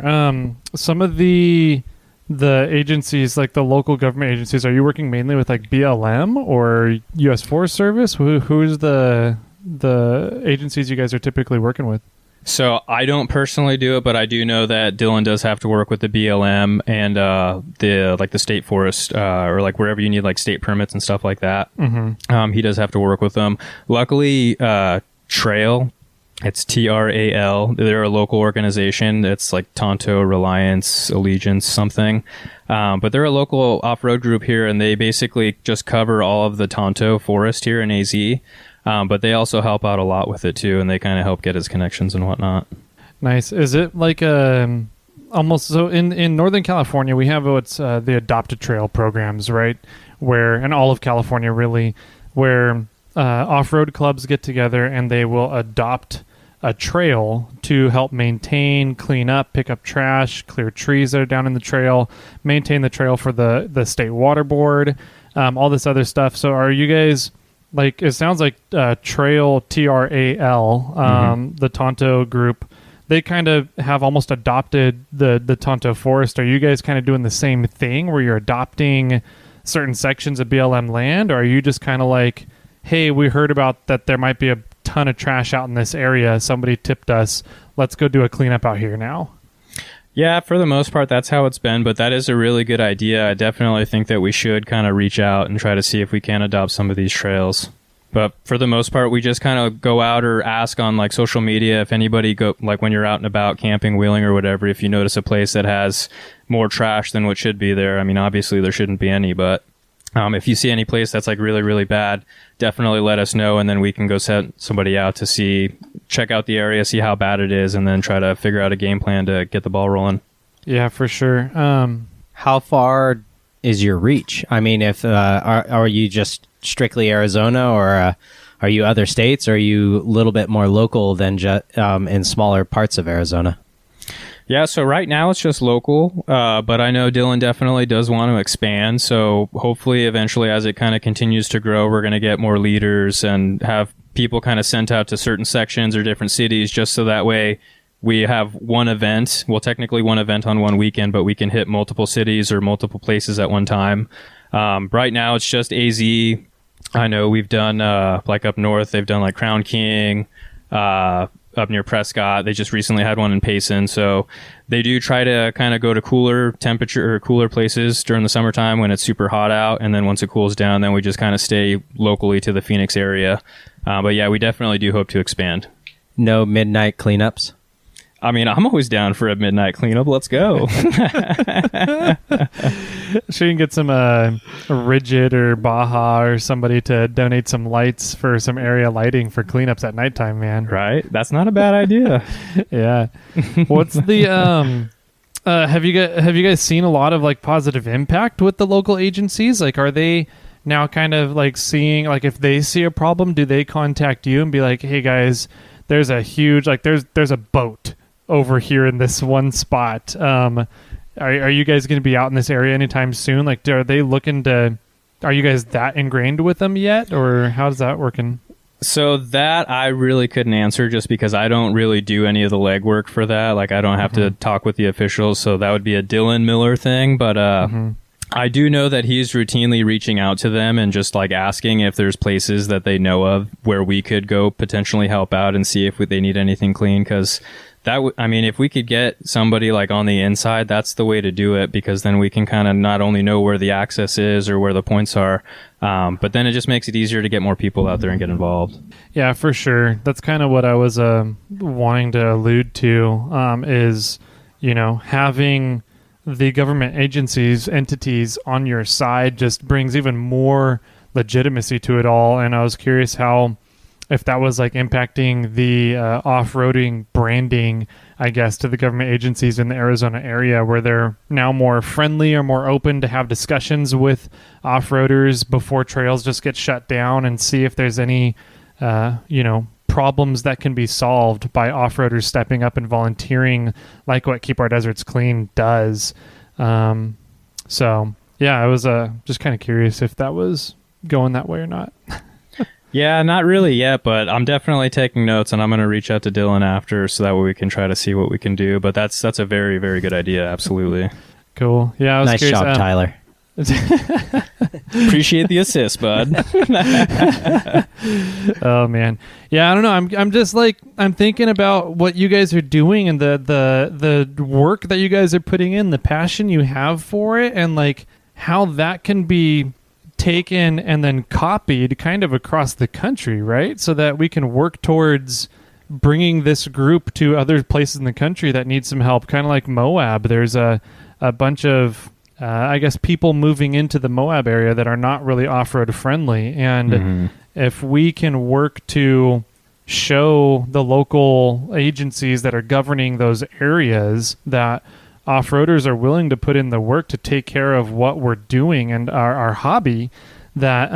Some of the agencies, like the local government agencies, are you working mainly with like BLM or U.S. Forest Service? Who's the agencies you guys are typically working with? So I don't personally do it, but I do know that Dylan does have to work with the BLM and the state forest or like wherever you need like state permits and stuff like that. Mm-hmm. He does have to work with them. Luckily, Trail, it's TRAL. They're a local organization. It's like Tonto, Reliance, Allegiance, something. But they're a local off-road group here, and they basically just cover all of the Tonto forest here in AZ. But they also help out a lot with it too, and they kind of help get his connections and whatnot. Nice. Is it like almost so in Northern California we have what's the adopted trail programs, right? Where in all of California really, where off-road clubs get together and they will adopt a trail to help maintain, clean up, pick up trash, clear trees that are down in the trail, maintain the trail for the state water board, all this other stuff. So are you guys... Like, it sounds like Trail, TRAL, the Tonto group, they kind of have almost adopted the Tonto forest. Are you guys kind of doing the same thing where you're adopting certain sections of BLM land? Or are you just kind of like, hey, we heard about that there might be a ton of trash out in this area. Somebody tipped us. Let's go do a cleanup out here now. Yeah, for the most part, that's how it's been, but that is a really good idea. I definitely think that we should kind of reach out and try to see if we can adopt some of these trails. But for the most part, we just kind of go out or ask on like social media if anybody like when you're out and about camping, wheeling or whatever, if you notice a place that has more trash than what should be there. I mean, obviously there shouldn't be any, but if you see any place that's like really, really bad, definitely let us know, and then we can go send somebody out to check out the area, see how bad it is, and then try to figure out a game plan to get the ball rolling. Yeah, for sure. How far is your reach? I mean, if are you just strictly Arizona, or are you other states? Or are you a little bit more local than in smaller parts of Arizona? Yeah, so right now it's just local, but I know Dylan definitely does want to expand. So hopefully eventually as it kind of continues to grow, we're going to get more leaders and have people kind of sent out to certain sections or different cities, just so that way we have one event. Well, technically one event on one weekend, but we can hit multiple cities or multiple places at one time. Right now it's just AZ. I know we've done like up north, they've done like Crown King, up near Prescott. They just recently had one in Payson. So they do try to kind of go to cooler temperature or cooler places during the summertime when it's super hot out. And then once it cools down, then we just kind of stay locally to the Phoenix area. But yeah, we definitely do hope to expand. No midnight cleanups? I mean, I'm always down for a midnight cleanup. Let's go. Sure, you can get some Rigid or Baja or somebody to donate some lights for some area lighting for cleanups at nighttime, man. Right? That's not a bad idea. Yeah. What's the have you guys seen a lot of like positive impact with the local agencies? Like, are they now kind of like seeing, like, if they see a problem, do they contact you and be like, hey guys, there's a huge, like, there's a boat over here in this one spot. Are you guys going to be out in this area anytime soon? Like, are they looking to, are you guys that ingrained with them yet, or how's that working? So that I really couldn't answer, just because I don't really do any of the legwork for that. Like, I don't have to talk with the officials, so that would be a Dylan Miller thing. But I do know that he's routinely reaching out to them and just like asking if there's places that they know of where we could go potentially help out and see if they need anything clean. Because I mean, if we could get somebody like on the inside, that's the way to do it, because then we can kind of not only know where the access is or where the points are, but then it just makes it easier to get more people out there and get involved. Yeah, for sure. That's kind of what I was wanting to allude to, is, you know, having the government agencies, entities on your side just brings even more legitimacy to it all. And I was curious if that was like impacting the off-roading branding, I guess, to the government agencies in the Arizona area, where they're now more friendly or more open to have discussions with off-roaders before trails just get shut down, and see if there's any, problems that can be solved by off-roaders stepping up and volunteering, like what Keep Our Deserts Clean does. So yeah, I was just kind of curious if that was going that way or not. Yeah, not really yet, but I'm definitely taking notes, and I'm going to reach out to Dylan after so that way we can try to see what we can do. But that's a very, very good idea. Absolutely. Cool. Yeah, I was Nice curious, job, Tyler. Appreciate the assist, bud. Oh man, yeah. I don't know. I'm just like, I'm thinking about what you guys are doing and the work that you guys are putting in, the passion you have for it, and like how that can be taken and then copied kind of across the country, right? So that we can work towards bringing this group to other places in the country that need some help. Kind of like Moab. There's a bunch of I guess people moving into the Moab area that are not really off-road friendly. And if we can work to show the local agencies that are governing those areas that off-roaders are willing to put in the work to take care of what we're doing and our hobby, that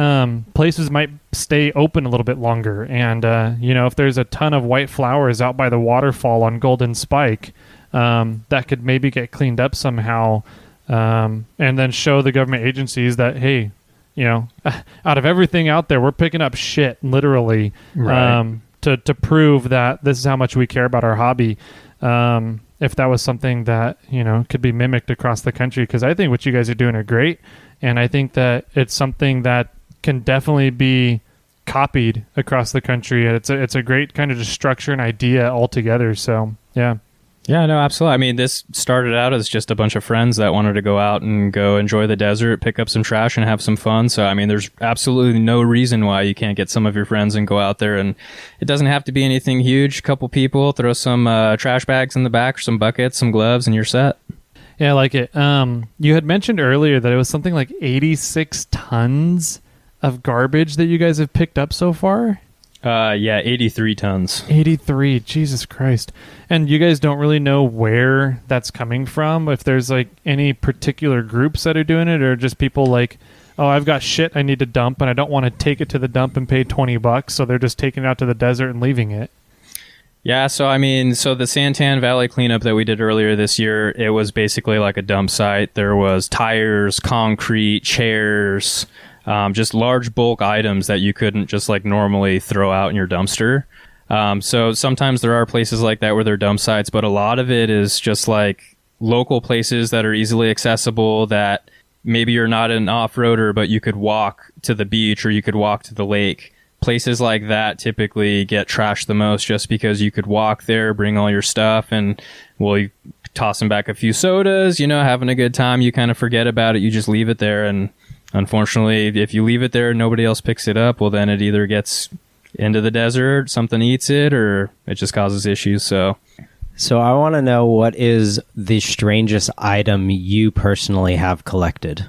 places might stay open a little bit longer. And, if there's a ton of white flowers out by the waterfall on Golden Spike, that could maybe get cleaned up somehow. And then show the government agencies that, hey, out of everything out there, we're picking up shit, literally, Right. to prove that this is how much we care about our hobby. If that was something that, could be mimicked across the country, because I think what you guys are doing are great. And I think that it's something that can definitely be copied across the country. It's a great kind of just structure and idea altogether. So, yeah. Yeah, no, absolutely. I mean, this started out as just a bunch of friends that wanted to go out and go enjoy the desert, pick up some trash, and have some fun. So, I mean, there's absolutely no reason why you can't get some of your friends and go out there. And it doesn't have to be anything huge. A couple people, throw some trash bags in the back, or some buckets, some gloves, and you're set. Yeah, I like it. You had mentioned earlier that it was something like 86 tons of garbage that you guys have picked up so far. 83 tons. 83, Jesus Christ. And you guys don't really know where that's coming from, if there's like any particular groups that are doing it, or just people like, oh, I've got shit I need to dump and I don't want to take it to the dump and pay $20, so they're just taking it out to the desert and leaving it. Yeah, so the Santan Valley cleanup that we did earlier this year, it was basically like a dump site. There was tires, concrete, chairs, just large bulk items that you couldn't just like normally throw out in your dumpster. So sometimes there are places like that where they're dump sites, but a lot of it is just like local places that are easily accessible, that maybe you're not an off-roader, but you could walk to the beach or you could walk to the lake. Places like that typically get trashed the most, just because you could walk there, bring all your stuff, and you toss them back a few sodas, having a good time. You kind of forget about it. You just leave it there. And unfortunately, if you leave it there and nobody else picks it up, well, then it either gets into the desert, something eats it, or it just causes issues. So I want to know, what is the strangest item you personally have collected?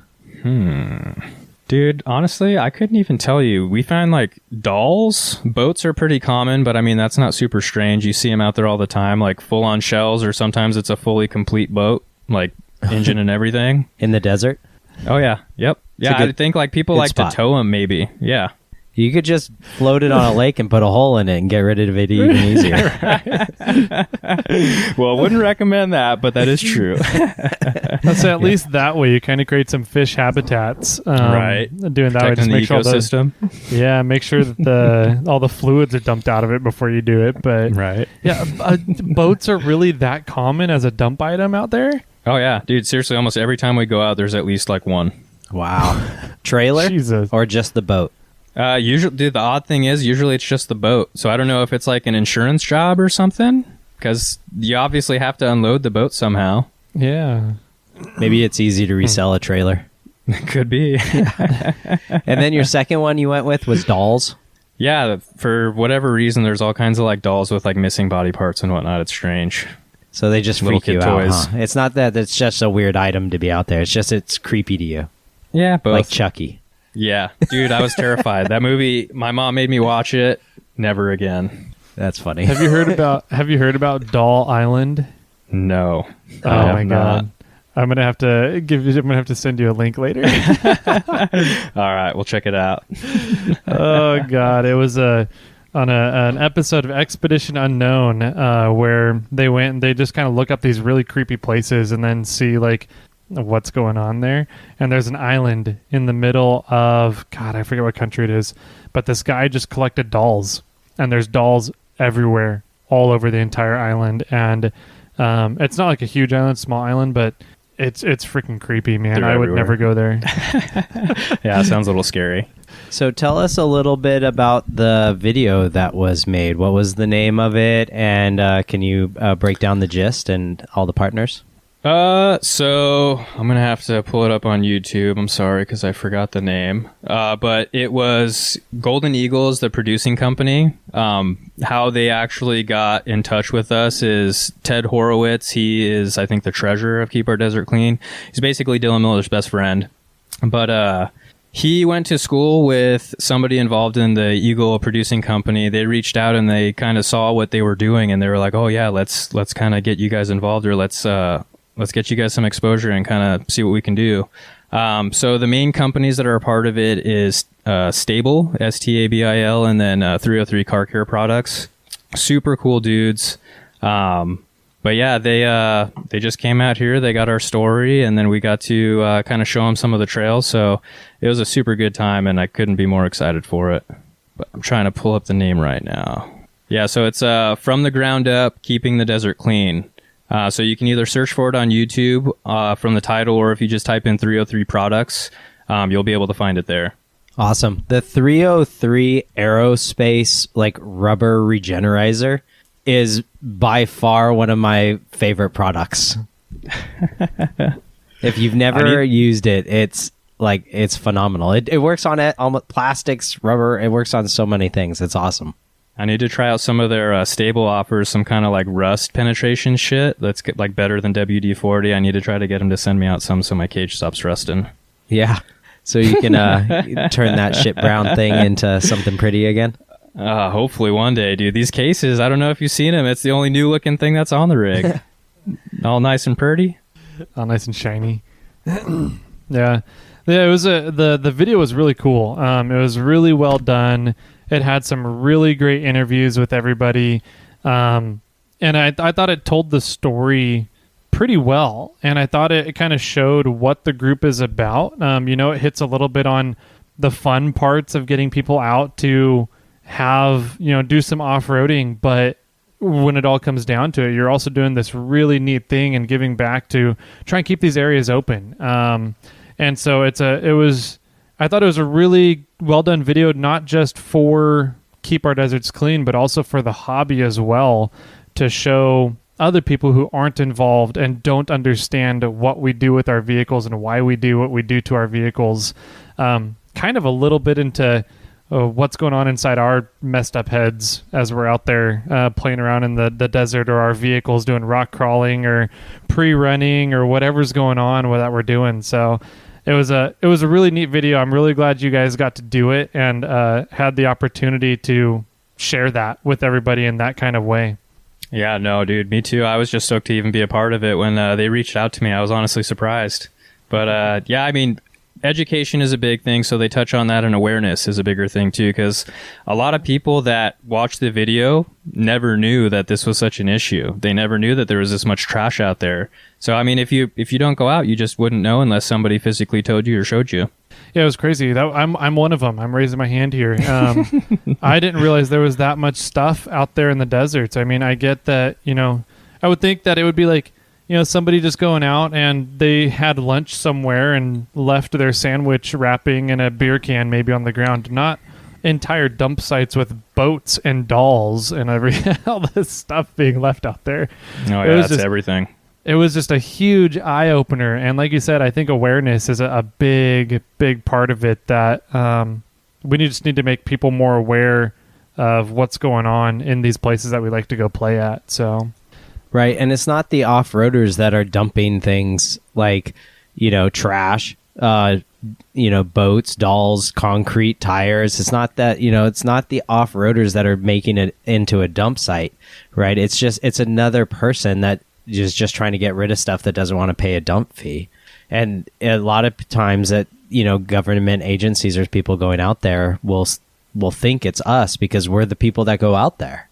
Dude, honestly, I couldn't even tell you. We find like dolls. Boats are pretty common, but I mean, that's not super strange. You see them out there all the time, like full on shells, or sometimes it's a fully complete boat, like engine and everything. In the desert? Oh, yeah. Yep. Yeah, I think like people like spot to tow them, maybe. Yeah. You could just float it on a lake and put a hole in it and get rid of it even easier. Well, I wouldn't recommend that, but that is true. Let's say at least that way you kind of create some fish habitats. Right. Doing that way, just the make sure ecosystem. make sure that all the fluids are dumped out of it before you do it. But Right. yeah, boats are really that common as a dump item out there? Oh, yeah. Dude, seriously, almost every time we go out, there's at least like one. Wow. Trailer? Jesus. Or just the boat? Usually, dude, the odd thing is usually it's just the boat. So I don't know if it's like an insurance job or something, because you obviously have to unload the boat somehow. Yeah. Maybe it's easy to resell a trailer. Could be. And then your second one you went with was dolls? Yeah, for whatever reason, there's all kinds of like dolls with like missing body parts and whatnot. It's strange. So they just Little freak you kid out, toys. huh? It's not that it's just a weird item to be out there. It's just it's creepy to you. Yeah, both. Like Chucky. Yeah, dude, I was terrified. That movie, my mom made me watch it. Never again. That's funny. Have you heard about Doll Island? No. Oh my god. I'm gonna have to send you a link later. All right, we'll check it out. Oh god, it was on an episode of Expedition Unknown where they went and they just kind of look up these really creepy places and then see like what's going on there. And there's an island in the middle of, God, I forget what country it is, but this guy just collected dolls, and there's dolls everywhere, all over the entire island. And it's not like a huge island, small island, but it's freaking creepy, man. They're I would everywhere. never go there. Yeah, it sounds a little scary. So tell us a little bit about the video that was made. What was the name of it? And can you break down the gist and all the partners? So I'm going to have to pull it up on YouTube. I'm sorry because I forgot the name. But it was Golden Eagles, the producing company. How they actually got in touch with us is Ted Horowitz. He is, I think, the treasurer of Keep Our Desert Clean. He's basically Dylan Miller's best friend. But, he went to school with somebody involved in the Eagle producing company. They reached out and they kind of saw what they were doing, and they were like, "Oh yeah, let's kind of get you guys involved, or let's get you guys some exposure and kind of see what we can do." So the main companies that are a part of it is Stable, Stabil, and then 303 Car Care Products. Super cool dudes. But yeah, they just came out here. They got our story, and then we got to kind of show them some of the trails. So it was a super good time, and I couldn't be more excited for it. But I'm trying to pull up the name right now. Yeah, so it's From the Ground Up, Keeping the Desert Clean. So you can either search for it on YouTube from the title, or if you just type in 303 Products, you'll be able to find it there. Awesome. The 303 Aerospace like rubber regenerizer is by far one of my favorite products. If you've never used it, it's phenomenal. It works on it, almost plastics, rubber. It works on so many things. It's awesome. I need to try out some of their Stable offers, some kind of like rust penetration shit that's like better than WD-40. I need to try to get them to send me out some so my cage stops rusting. Yeah. So you can turn that shit brown thing into something pretty again. Hopefully one day, dude. These cases, I don't know if you've seen them. It's the only new looking thing that's on the rig. All nice and pretty. All nice and shiny. Yeah. It was the video was really cool. It was really well done. It had some really great interviews with everybody. And I thought it told the story pretty well. And I thought it kind of showed what the group is about. It hits a little bit on the fun parts of getting people out to have, do some off-roading. But when it all comes down to it, you're also doing this really neat thing and giving back to try and keep these areas open. And so I thought it was a really well done video, not just for Keep Our Deserts Clean, but also for the hobby as well, to show other people who aren't involved and don't understand what we do with our vehicles and why we do what we do to our vehicles. Kind of a little bit into what's going on inside our messed up heads as we're out there playing around in the desert, or our vehicles doing rock crawling or pre-running or whatever's going on with that we're doing. So it was a really neat video. I'm really glad you guys got to do it and had the opportunity to share that with everybody in that kind of way. Yeah, no, dude, me too. I was just stoked to even be a part of it. When they reached out to me, I was honestly surprised. But yeah, I mean, education is a big thing, so they touch on that, and awareness is a bigger thing too, because a lot of people that watched the video never knew that this was such an issue. They never knew that there was this much trash out there. So I mean, if you don't go out, you just wouldn't know unless somebody physically told you or showed you. Yeah, it was crazy. I'm one of them. I'm raising my hand here. I didn't realize there was that much stuff out there in the deserts. I mean, I get that, I would think that it would be like, somebody just going out and they had lunch somewhere and left their sandwich wrapping in a beer can maybe on the ground. Not entire dump sites with boats and dolls and all this stuff being left out there. Oh yeah, that's everything. It was just a huge eye opener. And like you said, I think awareness is a big, big part of it, that we just need to make people more aware of what's going on in these places that we like to go play at. So. Right, and it's not the off-roaders that are dumping things like, trash, boats, dolls, concrete, tires. It's not that, it's not the off-roaders that are making it into a dump site, right? It's another person that is just trying to get rid of stuff that doesn't want to pay a dump fee. And a lot of times that, government agencies or people going out there will will think it's us because we're the people that go out there.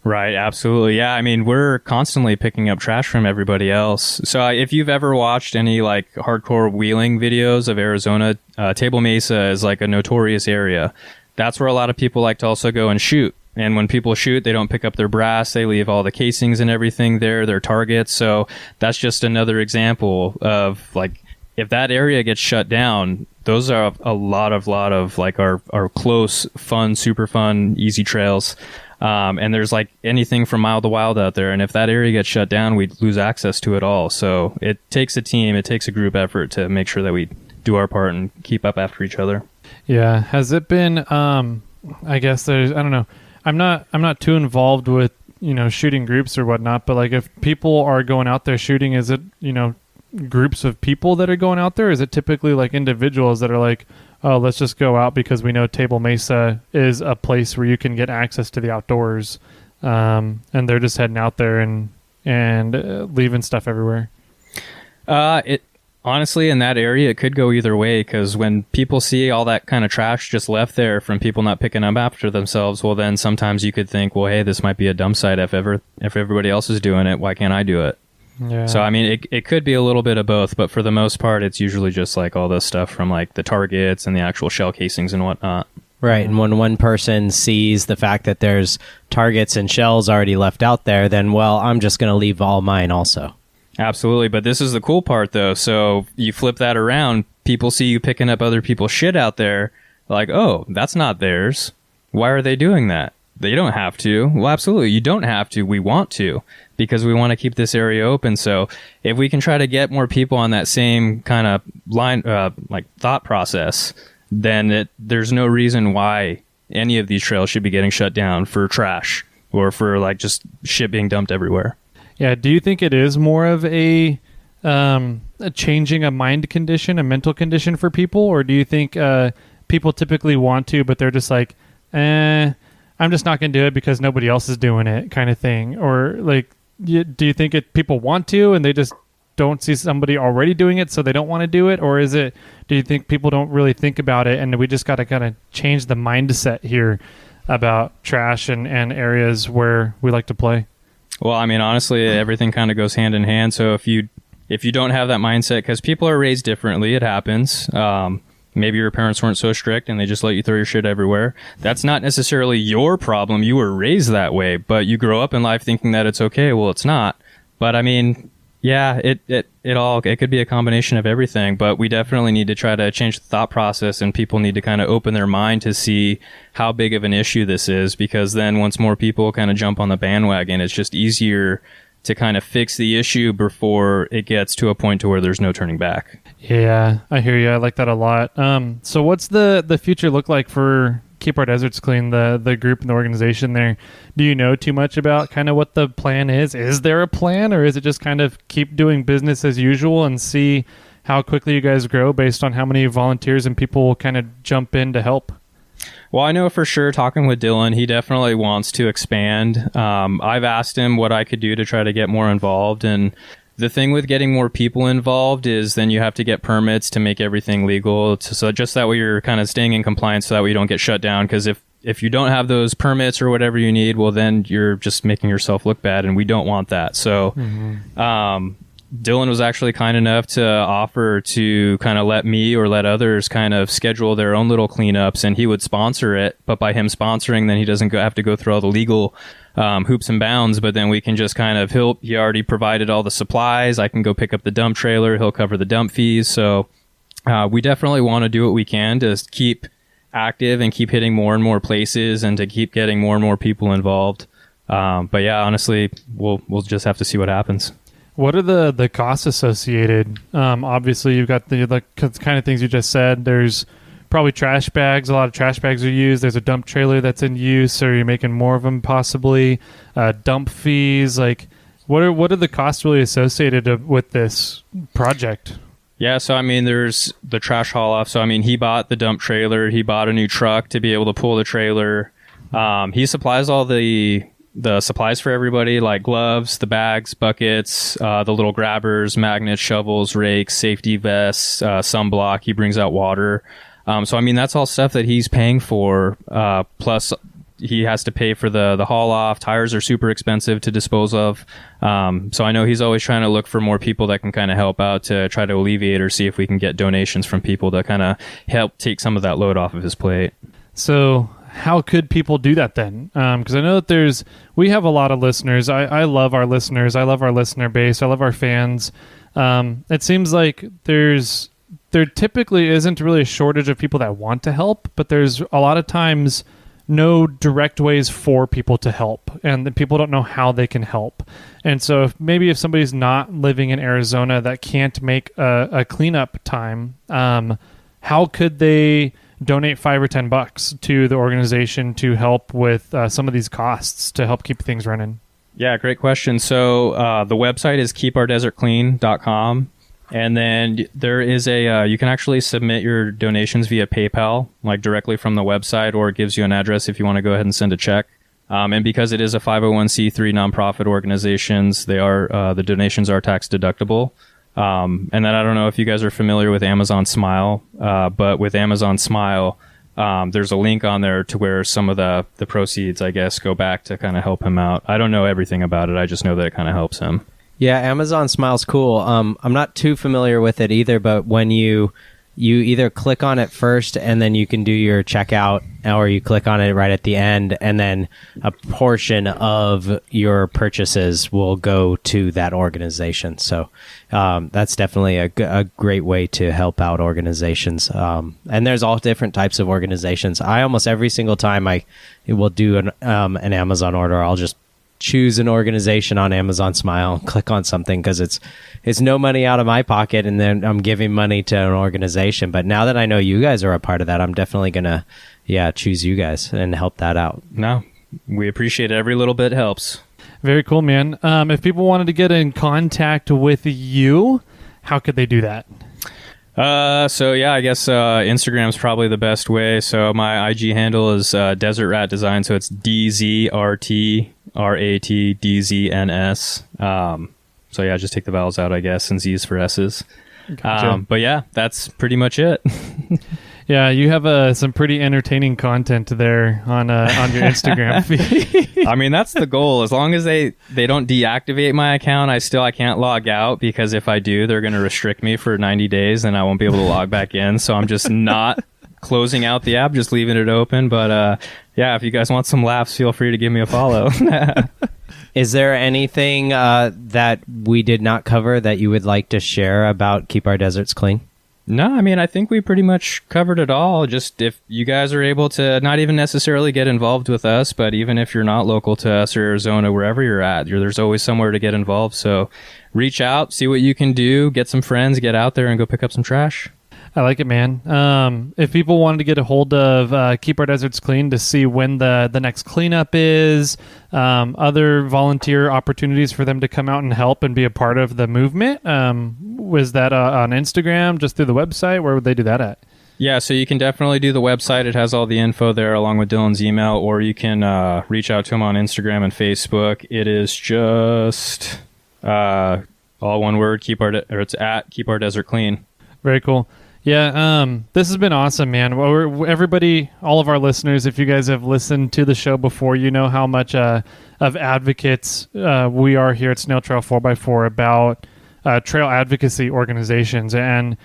Right, absolutely. Yeah, I mean, we're constantly picking up trash from everybody else. So if you've ever watched any like hardcore wheeling videos of Arizona, Table Mesa is like a notorious area. That's where a lot of people like to also go and shoot. And when people shoot, they don't pick up their brass. They leave all the casings and everything there, their targets. So that's just another example of like, if that area gets shut down, those are a lot of like our close, fun, super fun, easy trails. And there's like anything from Mild to Wild out there. And if that area gets shut down, we lose access to it all. So it takes a team, it takes a group effort to make sure that we do our part and keep up after each other. Yeah. Has it been, I guess I don't know. I'm not too involved with, shooting groups or whatnot, but like if people are going out there shooting, is it, groups of people that are going out there? Is it typically like individuals that are like, oh, let's just go out because we know Table Mesa is a place where you can get access to the outdoors, and they're just heading out there and leaving stuff everywhere? It honestly, in that area, it could go either way, because when people see all that kind of trash just left there from people not picking up after themselves, well, then sometimes you could think, well, hey, this might be a dump site. If everybody else is doing it, why can't I do it? Yeah. So, I mean, it could be a little bit of both, but for the most part, it's usually just like all this stuff from like the targets and the actual shell casings and whatnot. Right. And when one person sees the fact that there's targets and shells already left out there, then, well, I'm just going to leave all mine also. Absolutely. But this is the cool part, though. So you flip that around, people see you picking up other people's shit out there, like, oh, that's not theirs. Why are they doing that? They don't have to. Well, absolutely. You don't have to. We want to, because we want to keep this area open. So if we can try to get more people on that same kind of line, like thought process, then there's no reason why any of these trails should be getting shut down for trash or for like just shit being dumped everywhere. Yeah. Do you think it is more of a changing a mind condition, a mental condition for people? Or do you think people typically want to, but they're just like, I'm just not going to do it because nobody else is doing it, kind of thing? Or like, do you think people want to and they just don't see somebody already doing it, so they don't want to do it? Or do you think people don't really think about it and we just got to kind of change the mindset here about trash and areas where we like to play? Well, I mean, honestly, everything kind of goes hand in hand. So if you don't have that mindset, because people are raised differently, it happens. Maybe your parents weren't so strict and they just let you throw your shit everywhere. That's not necessarily your problem. You were raised that way, but you grow up in life thinking that it's okay. Well, it's not. But I mean, yeah, it could be a combination of everything, but we definitely need to try to change the thought process, and people need to kind of open their mind to see how big of an issue this is, because then once more people kind of jump on the bandwagon, it's just easier to kind of fix the issue before it gets to a point to where there's no turning back. Yeah, I hear you. I like that a lot. So what's the future look like for Keep Our Deserts Clean, the group and the organization there? Do you know too much about kind of what the plan is? Is there a plan, or is it just kind of keep doing business as usual and see how quickly you guys grow based on how many volunteers and people will kind of jump in to help? Well, I know for sure, talking with Dylan, he definitely wants to expand. I've asked him what I could do to try to get more involved. And the thing with getting more people involved is then you have to get permits to make everything legal. So just that way you're kind of staying in compliance, so that way you don't get shut down. Because if you don't have those permits or whatever you need, well, then you're just making yourself look bad, and we don't want that. So Dylan was actually kind enough to offer to kind of let me or let others kind of schedule their own little cleanups, and he would sponsor it. But by him sponsoring, then he doesn't have to go through all the legal hoops and bounds, but then we can just kind of, he already provided all the supplies. I can go pick up the dump trailer. He'll cover the dump fees. So we definitely want to do what we can to keep active and keep hitting more and more places and to keep getting more and more people involved. But yeah, honestly, we'll just have to see what happens. What are the costs associated? Obviously, you've got the kind of things you just said. There's probably trash bags. A lot of trash bags are used. There's a dump trailer that's in use, or you're making more of them possibly. Dump fees. Like, what are the costs really associated with this project? Yeah, so I mean, there's the trash haul off. So I mean, he bought the dump trailer. He bought a new truck to be able to pull the trailer. He supplies all the supplies for everybody, like gloves, the bags, buckets, the little grabbers, magnets, shovels, rakes, safety vests, sunblock. He brings out water. So I mean, that's all stuff that he's paying for. Plus, he has to pay for the haul off. Tires are super expensive to dispose of. So I know he's always trying to look for more people that can kind of help out to try to alleviate or see if we can get donations from people to kind of help take some of that load off of his plate. So how could people do that then? Because I know that we have a lot of listeners. I love our listeners. I love our listener base. I love our fans. It seems like there typically isn't really a shortage of people that want to help, but there's a lot of times no direct ways for people to help, and people don't know how they can help. And so if somebody's not living in Arizona that can't make a cleanup time, how could they donate $5 or $10 to the organization to help with some of these costs to help keep things running? Yeah, great question. So the website is keepourdesertclean.com. And then there is you can actually submit your donations via PayPal, like directly from the website, or it gives you an address if you want to go ahead and send a check. And because it is a 501c3 nonprofit organizations, the donations are tax deductible. And then I don't know if you guys are familiar with Amazon Smile, but with Amazon Smile, there's a link on there to where some of the proceeds, I guess, go back to kind of help him out. I don't know everything about it. I just know that it kind of helps him. Yeah, Amazon Smile's cool. I'm not too familiar with it either, but when you either click on it first and then you can do your checkout, or you click on it right at the end, and then a portion of your purchases will go to that organization. So that's definitely a great way to help out organizations. And there's all different types of organizations. I almost every single time I will do an Amazon order, I'll just choose an organization on Amazon Smile, click on something, because it's no money out of my pocket, and then I'm giving money to an organization. But now that I know you guys are a part of that, I'm definitely gonna choose you guys and help that out. No, we appreciate it. Every little bit helps. Very cool, man. If people wanted to get in contact with you, how could they do that? So yeah, I guess Instagram's probably the best way. So my IG handle is Desert Rat Design. So it's DZRTRATDZNS. So yeah, just take the vowels out, I guess, and Z's for S's. Gotcha. But yeah, that's pretty much it. Yeah, you have some pretty entertaining content there on your Instagram feed. I mean, that's the goal. As long as they don't deactivate my account, I can't log out, because if I do, they're going to restrict me for 90 days and I won't be able to log back in. So I'm just not closing out the app, just leaving it open. But yeah, if you guys want some laughs, feel free to give me a follow. Is there anything that we did not cover that you would like to share about Keep Our Deserts Clean? No, I mean, I think we pretty much covered it all. Just if you guys are able to not even necessarily get involved with us, but even if you're not local to us or Arizona, wherever you're at, there's always somewhere to get involved. So reach out, see what you can do, get some friends, get out there and go pick up some trash. I like it, man. If people wanted to get a hold of Keep Our Deserts Clean to see when the next cleanup is, other volunteer opportunities for them to come out and help and be a part of the movement, was that on Instagram, just through the website? Where would they do that at? Yeah, so you can definitely do the website. It has all the info there along with Dylan's email, or you can reach out to him on Instagram and Facebook. It is just all one word, it's at Keep Our Desert Clean. Very cool. Yeah, this has been awesome, man. Everybody, all of our listeners, if you guys have listened to the show before, you know how much of advocates we are here at Snail Trail 4x4 about trail advocacy organizations and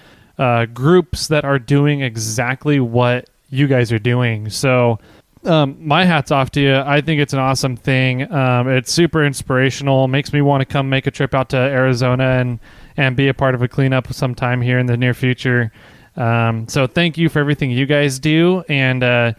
groups that are doing exactly what you guys are doing. So my hat's off to you. I think it's an awesome thing. It's super inspirational. Makes me want to come make a trip out to Arizona and be a part of a cleanup sometime here in the near future. So thank you for everything you guys do. And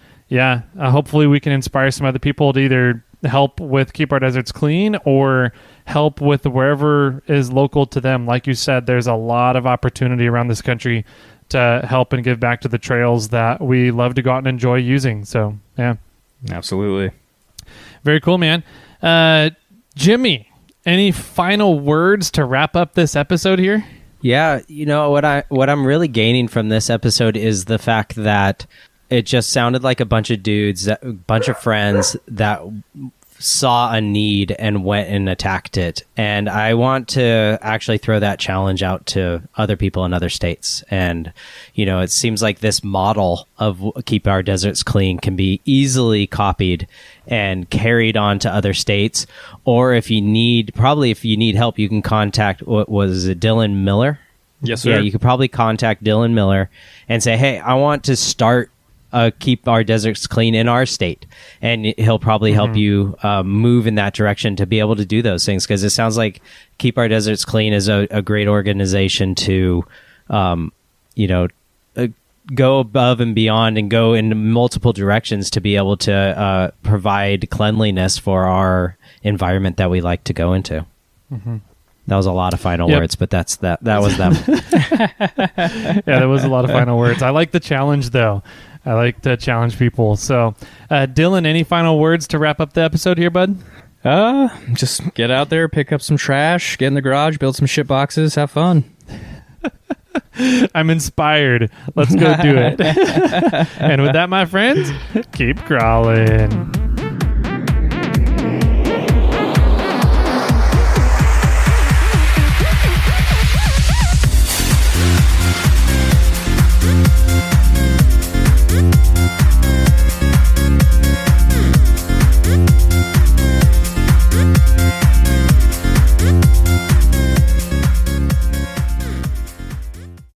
hopefully we can inspire some other people to either help with Keep Our Deserts Clean or help with wherever is local to them. Like you said, there's a lot of opportunity around this country to help and give back to the trails that we love to go out and enjoy using. So, yeah. Absolutely. Very cool, man. Jimmy, any final words to wrap up this episode here? Yeah, you know, what I'm really gaining from this episode is the fact that it just sounded like a bunch of dudes, a bunch of friends that saw a need and went and attacked it. And I want to actually throw that challenge out to other people in other states. And, it seems like this model of Keep Our Deserts Clean can be easily copied and carried on to other states. Or if you need help, you can contact, what was it, Dylan Miller? Yes, sir. Yeah, you could probably contact Dylan Miller and say, hey, I want to start Keep Our Deserts Clean in our state. And he'll probably help you move in that direction to be able to do those things. Because it sounds like Keep Our Deserts Clean is a great organization to, go above and beyond and go in multiple directions to be able to provide cleanliness for our environment that we like to go into. Mm-hmm. That was a lot of final words, but that was them. Yeah, that was a lot of final words. I like the challenge, though. I like to challenge people. So, Dylan, any final words to wrap up the episode here, bud? Just get out there, pick up some trash, get in the garage, build some shit boxes, have fun. I'm inspired. Let's go do it. And with that, my friends, keep crawling.